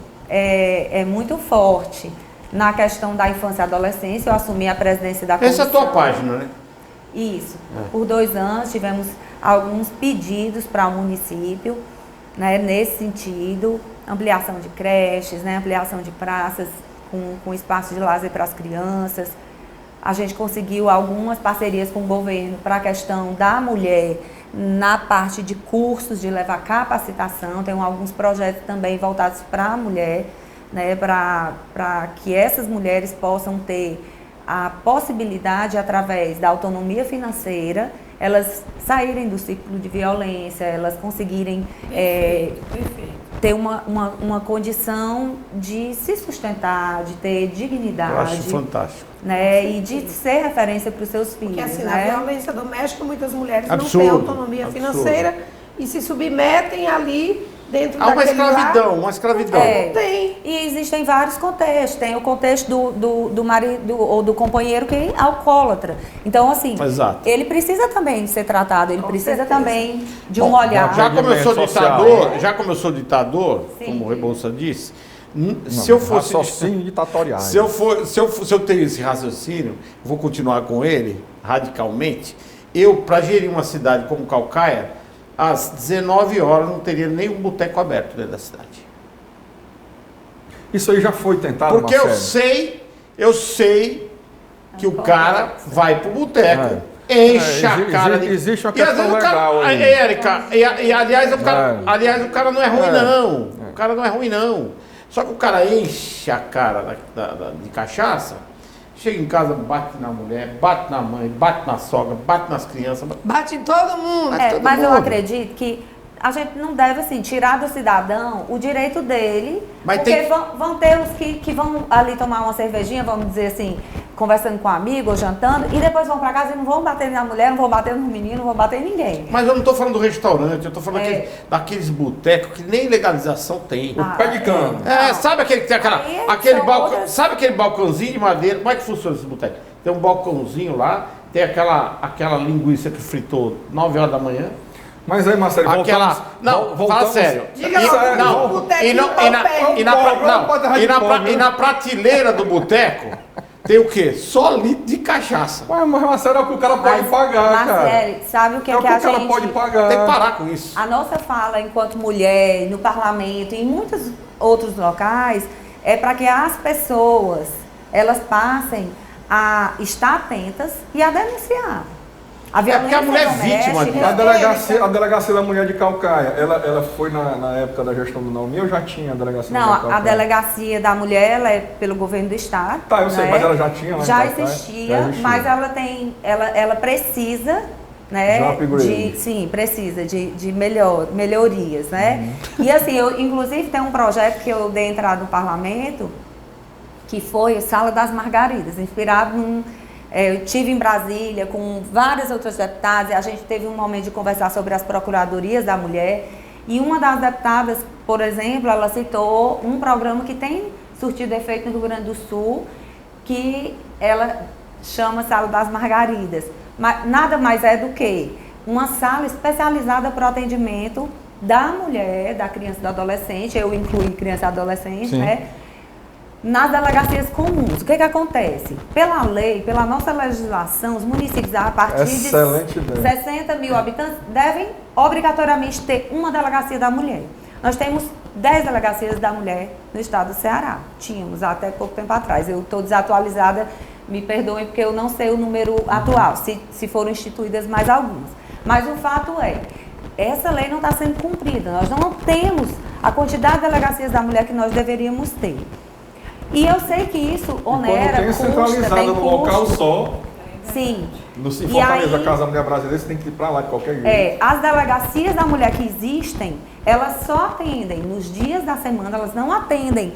[SPEAKER 5] muito forte na questão da infância e adolescência. Eu assumi a presidência da comissão.
[SPEAKER 2] Essa é a tua página, né?
[SPEAKER 5] Isso. Por 2 anos tivemos alguns pedidos para o município, né, nesse sentido, ampliação de creches, né, ampliação de praças com espaço de lazer para as crianças. A gente conseguiu algumas parcerias com o governo para a questão da mulher na parte de cursos, de levar capacitação. Tem alguns projetos também voltados para a mulher, né, para que essas mulheres possam ter a possibilidade, através da autonomia financeira, elas saírem do ciclo de violência, elas conseguirem ter uma condição de se sustentar, de ter dignidade.
[SPEAKER 2] Eu acho fantástico.
[SPEAKER 5] Né, e de ser referência para os seus filhos.
[SPEAKER 3] Porque assim,
[SPEAKER 5] né?
[SPEAKER 3] na violência doméstica, muitas mulheres não têm autonomia financeira e se submetem ali dentro daquele lar.
[SPEAKER 2] Uma escravidão.
[SPEAKER 3] Não tem.
[SPEAKER 5] E existem vários contextos. Tem o contexto do marido ou do companheiro que é alcoólatra. Então, assim, ele precisa também ser tratado, ele precisa também de um olhar.
[SPEAKER 2] Já como eu sou ditador, como o Rebouça disse, se eu fosse
[SPEAKER 4] raciocínio ditatorial.
[SPEAKER 2] Se eu tenho esse raciocínio, vou continuar com ele radicalmente. Eu, para gerir uma cidade como Calcaia, às 19 horas não teria nenhum boteco aberto dentro da cidade.
[SPEAKER 4] Isso aí já foi tentado,
[SPEAKER 2] porque eu sei que o cara vai pro boteco enche a cara.
[SPEAKER 4] Existe uma
[SPEAKER 2] E às
[SPEAKER 4] questão
[SPEAKER 2] vezes o cara,
[SPEAKER 4] legal aí.
[SPEAKER 2] Érica, e aliás, o cara não é ruim, não. O cara não é ruim, não. Só que o cara enche a cara de cachaça, chega em casa, bate na mulher, bate na mãe, bate na sogra, bate nas crianças.
[SPEAKER 3] Bate em todo mundo.
[SPEAKER 5] Mas eu acredito que a gente não deve, assim, tirar do cidadão o direito dele,
[SPEAKER 2] mas
[SPEAKER 5] porque vão ter os que vão ali tomar uma cervejinha, vamos dizer assim, conversando com um amigo ou jantando, e depois vão pra casa e não vão bater na mulher, não vão bater no menino, não vão bater em ninguém.
[SPEAKER 2] Mas eu não tô falando do restaurante, eu tô falando daqueles botecos que nem legalização tem.
[SPEAKER 4] O pé de cano.
[SPEAKER 2] Sabe aquele que tem aquele balcão, sabe aquele balcãozinho de madeira? Como é que funciona esse boteco? Tem um balcãozinho lá, tem aquela linguiça que fritou 9 horas da manhã.
[SPEAKER 4] Mas aí, Marcelo, voltamos...
[SPEAKER 2] Fala sério. E na prateleira do boteco tem o quê? Só litro de cachaça.
[SPEAKER 4] Mas Marcelo, é o que o cara pode pagar, cara.
[SPEAKER 5] Marcelo, sabe o que
[SPEAKER 4] é o que a gente... o cara pode pagar.
[SPEAKER 2] Tem que parar com isso.
[SPEAKER 5] A nossa fala enquanto mulher, no parlamento e em muitos outros locais, é para que as pessoas, elas passem a estar atentas e a denunciar. A
[SPEAKER 2] porque a mulher é vítima.
[SPEAKER 4] A delegacia da mulher de Calcaia, ela foi na época da gestão do Naomi ou já tinha a delegacia da mulher de Calcaia?
[SPEAKER 5] Não, a delegacia da mulher, ela é pelo governo do estado.
[SPEAKER 4] Tá, eu sei, mas ela já tinha lá em
[SPEAKER 5] Calcaia? Já existia, mas ela precisa, né? Precisa de melhorias, né? E assim, eu inclusive tem um projeto que eu dei entrada no parlamento, que foi Sala das Margaridas, inspirado num... eu estive em Brasília com várias outras deputadas e a gente teve um momento de conversar sobre as procuradorias da mulher. E uma das deputadas, por exemplo, ela citou um programa que tem surtido efeito no Rio Grande do Sul, que ela chama Sala das Margaridas. Mas nada mais é do que uma sala especializada para o atendimento da mulher, da criança e do adolescente. Eu incluí criança e adolescente, né? Nas delegacias comuns. O que acontece? Pela lei, pela nossa legislação, os municípios a partir de 60 mil habitantes devem obrigatoriamente ter uma delegacia da mulher. Nós temos 10 delegacias da mulher no estado do Ceará. Tínhamos até pouco tempo atrás. Eu estou desatualizada, me perdoem porque eu não sei o número atual, se foram instituídas mais algumas. Mas o fato é, essa lei não está sendo cumprida. Nós não temos a quantidade de delegacias da mulher que nós deveríamos ter. E eu sei que isso onera,
[SPEAKER 4] tem centralizada no local só.
[SPEAKER 5] Sim.
[SPEAKER 4] No Fortaleza, a Casa da Mulher Brasileira, você tem que ir para lá de qualquer jeito.
[SPEAKER 5] As delegacias da mulher que existem, elas só atendem nos dias da semana, elas não atendem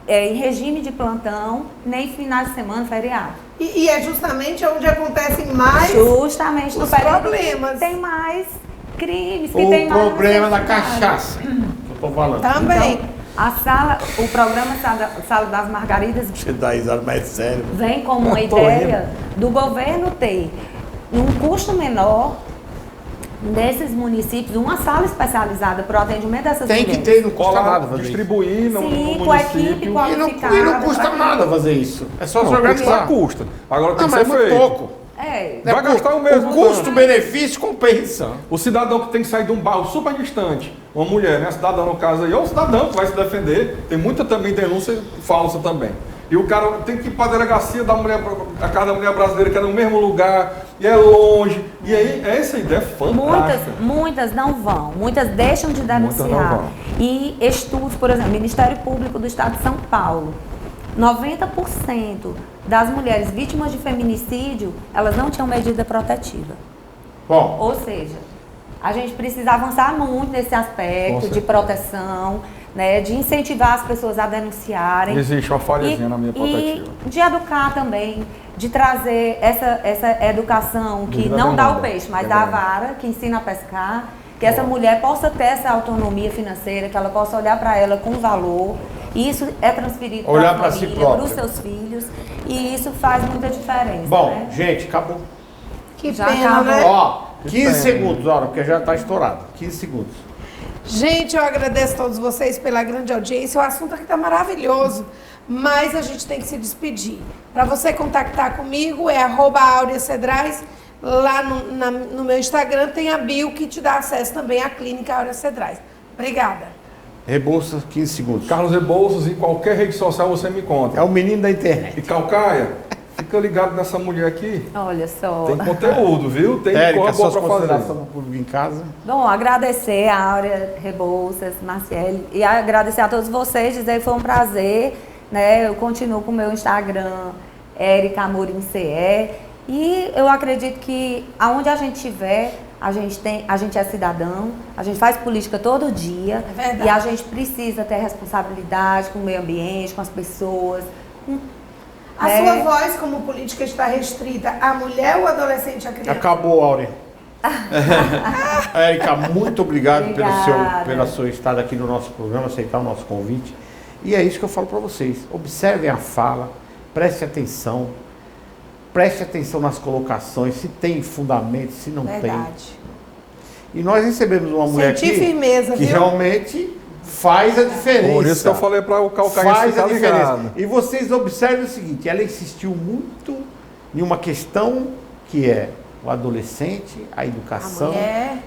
[SPEAKER 5] em regime de plantão, nem finais de semana, feriado.
[SPEAKER 3] E é justamente onde acontecem mais
[SPEAKER 5] justamente
[SPEAKER 3] os problemas.
[SPEAKER 5] Tem mais crimes,
[SPEAKER 2] que tem mais... O problema da cachaça, que eu estou falando.
[SPEAKER 3] Também.
[SPEAKER 5] Então, o programa Sala das Margaridas vem como uma ideia do governo ter, num custo menor, nesses municípios, uma sala especializada para o atendimento dessas mulheres.
[SPEAKER 2] Tem que ter, não custa nada fazer
[SPEAKER 4] distribuir
[SPEAKER 2] isso.
[SPEAKER 4] No
[SPEAKER 5] município.
[SPEAKER 4] Com a
[SPEAKER 5] equipe qualificada.
[SPEAKER 2] E não custa nada fazer isso. É só se organizar.
[SPEAKER 4] Custa. Agora tem que ser feito.
[SPEAKER 2] Muito pouco.
[SPEAKER 4] Vai gastar o mesmo.
[SPEAKER 2] O custo-benefício compensa.
[SPEAKER 4] O cidadão que tem que sair de um bairro super distante, uma mulher, né? Cidadão no caso aí, ou o cidadão que vai se defender, tem muita também denúncia falsa também. E o cara tem que ir para a delegacia da mulher, a Casa da Mulher Brasileira, que é no mesmo lugar, e é longe. E aí, essa ideia é fantástica.
[SPEAKER 5] Muitas não vão, muitas deixam de denunciar. E estudos, por exemplo, Ministério Público do Estado de São Paulo, 90% das mulheres vítimas de feminicídio, elas não tinham medida protetiva.
[SPEAKER 2] Bom.
[SPEAKER 5] Ou seja, a gente precisa avançar muito nesse aspecto de proteção, né, de incentivar as pessoas a denunciarem.
[SPEAKER 4] Existe uma falhazinha na minha protetiva.
[SPEAKER 5] E de educar também, de trazer essa educação que não dá o peixe, mas dá a vara, que ensina a pescar, que essa mulher possa ter essa autonomia financeira, que ela possa olhar para ela com valor. E isso é transferido para a família, para os seus filhos, e isso faz muita diferença.
[SPEAKER 2] Bom,
[SPEAKER 5] né?
[SPEAKER 2] Gente, acabou.
[SPEAKER 3] Que já pena, né?
[SPEAKER 2] Ó, 15 segundos, hora, porque já está estourado. 15 segundos.
[SPEAKER 3] Gente, eu agradeço a todos vocês pela grande audiência. O assunto aqui está maravilhoso, mas a gente tem que se despedir. Para você contactar comigo é @AureaCedrais. Lá no meu Instagram tem a bio que te dá acesso também à Clínica Áurea Cedrais. Obrigada.
[SPEAKER 2] Rebouças, 15 segundos.
[SPEAKER 4] Carlos Rebouças, em qualquer rede social você me encontra.
[SPEAKER 2] É o menino da internet.
[SPEAKER 4] E Calcaia, Fica ligado nessa mulher aqui.
[SPEAKER 5] Olha só.
[SPEAKER 4] Tem conteúdo, viu? Tem
[SPEAKER 2] Érica,
[SPEAKER 4] coisa boa
[SPEAKER 2] suas
[SPEAKER 4] para fazer.
[SPEAKER 2] considerações pro público em casa.
[SPEAKER 5] Bom, agradecer a Áurea Rebouças, Marciele, e agradecer a todos vocês, dizer que foi um prazer, né? Eu continuo com o meu Instagram, Érica Amorim CE, e eu acredito que aonde a gente estiver, a gente é cidadão, a gente faz política todo dia, e a gente precisa ter responsabilidade com o meio ambiente, com as pessoas.
[SPEAKER 3] A sua voz como política está restrita à mulher ou adolescente, à criança?
[SPEAKER 2] Acabou, Áurea. Érica, muito obrigado pela sua estada aqui no nosso programa, aceitar o nosso convite. E é isso que eu falo para vocês. Observem a fala, preste atenção nas colocações, se tem fundamento, se não tem. E nós recebemos uma mulher aqui que realmente faz a diferença.
[SPEAKER 4] Por isso que eu falei para o Calcaia ficar ligado.
[SPEAKER 2] E vocês observem o seguinte, ela insistiu muito em uma questão que é o adolescente, a educação,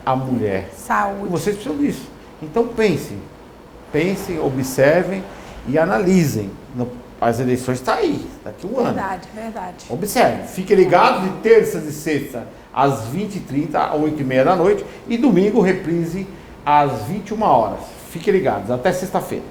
[SPEAKER 2] a mulher.
[SPEAKER 3] Saúde.
[SPEAKER 2] E vocês precisam disso. Então pensem, observem e analisem. As eleições estão aí, daqui a um ano.
[SPEAKER 3] Verdade.
[SPEAKER 2] Observe, fiquem ligados de terças e sexta às 20h30, às 8h30 da noite e domingo reprise às 21 horas. Fiquem ligados, até sexta-feira.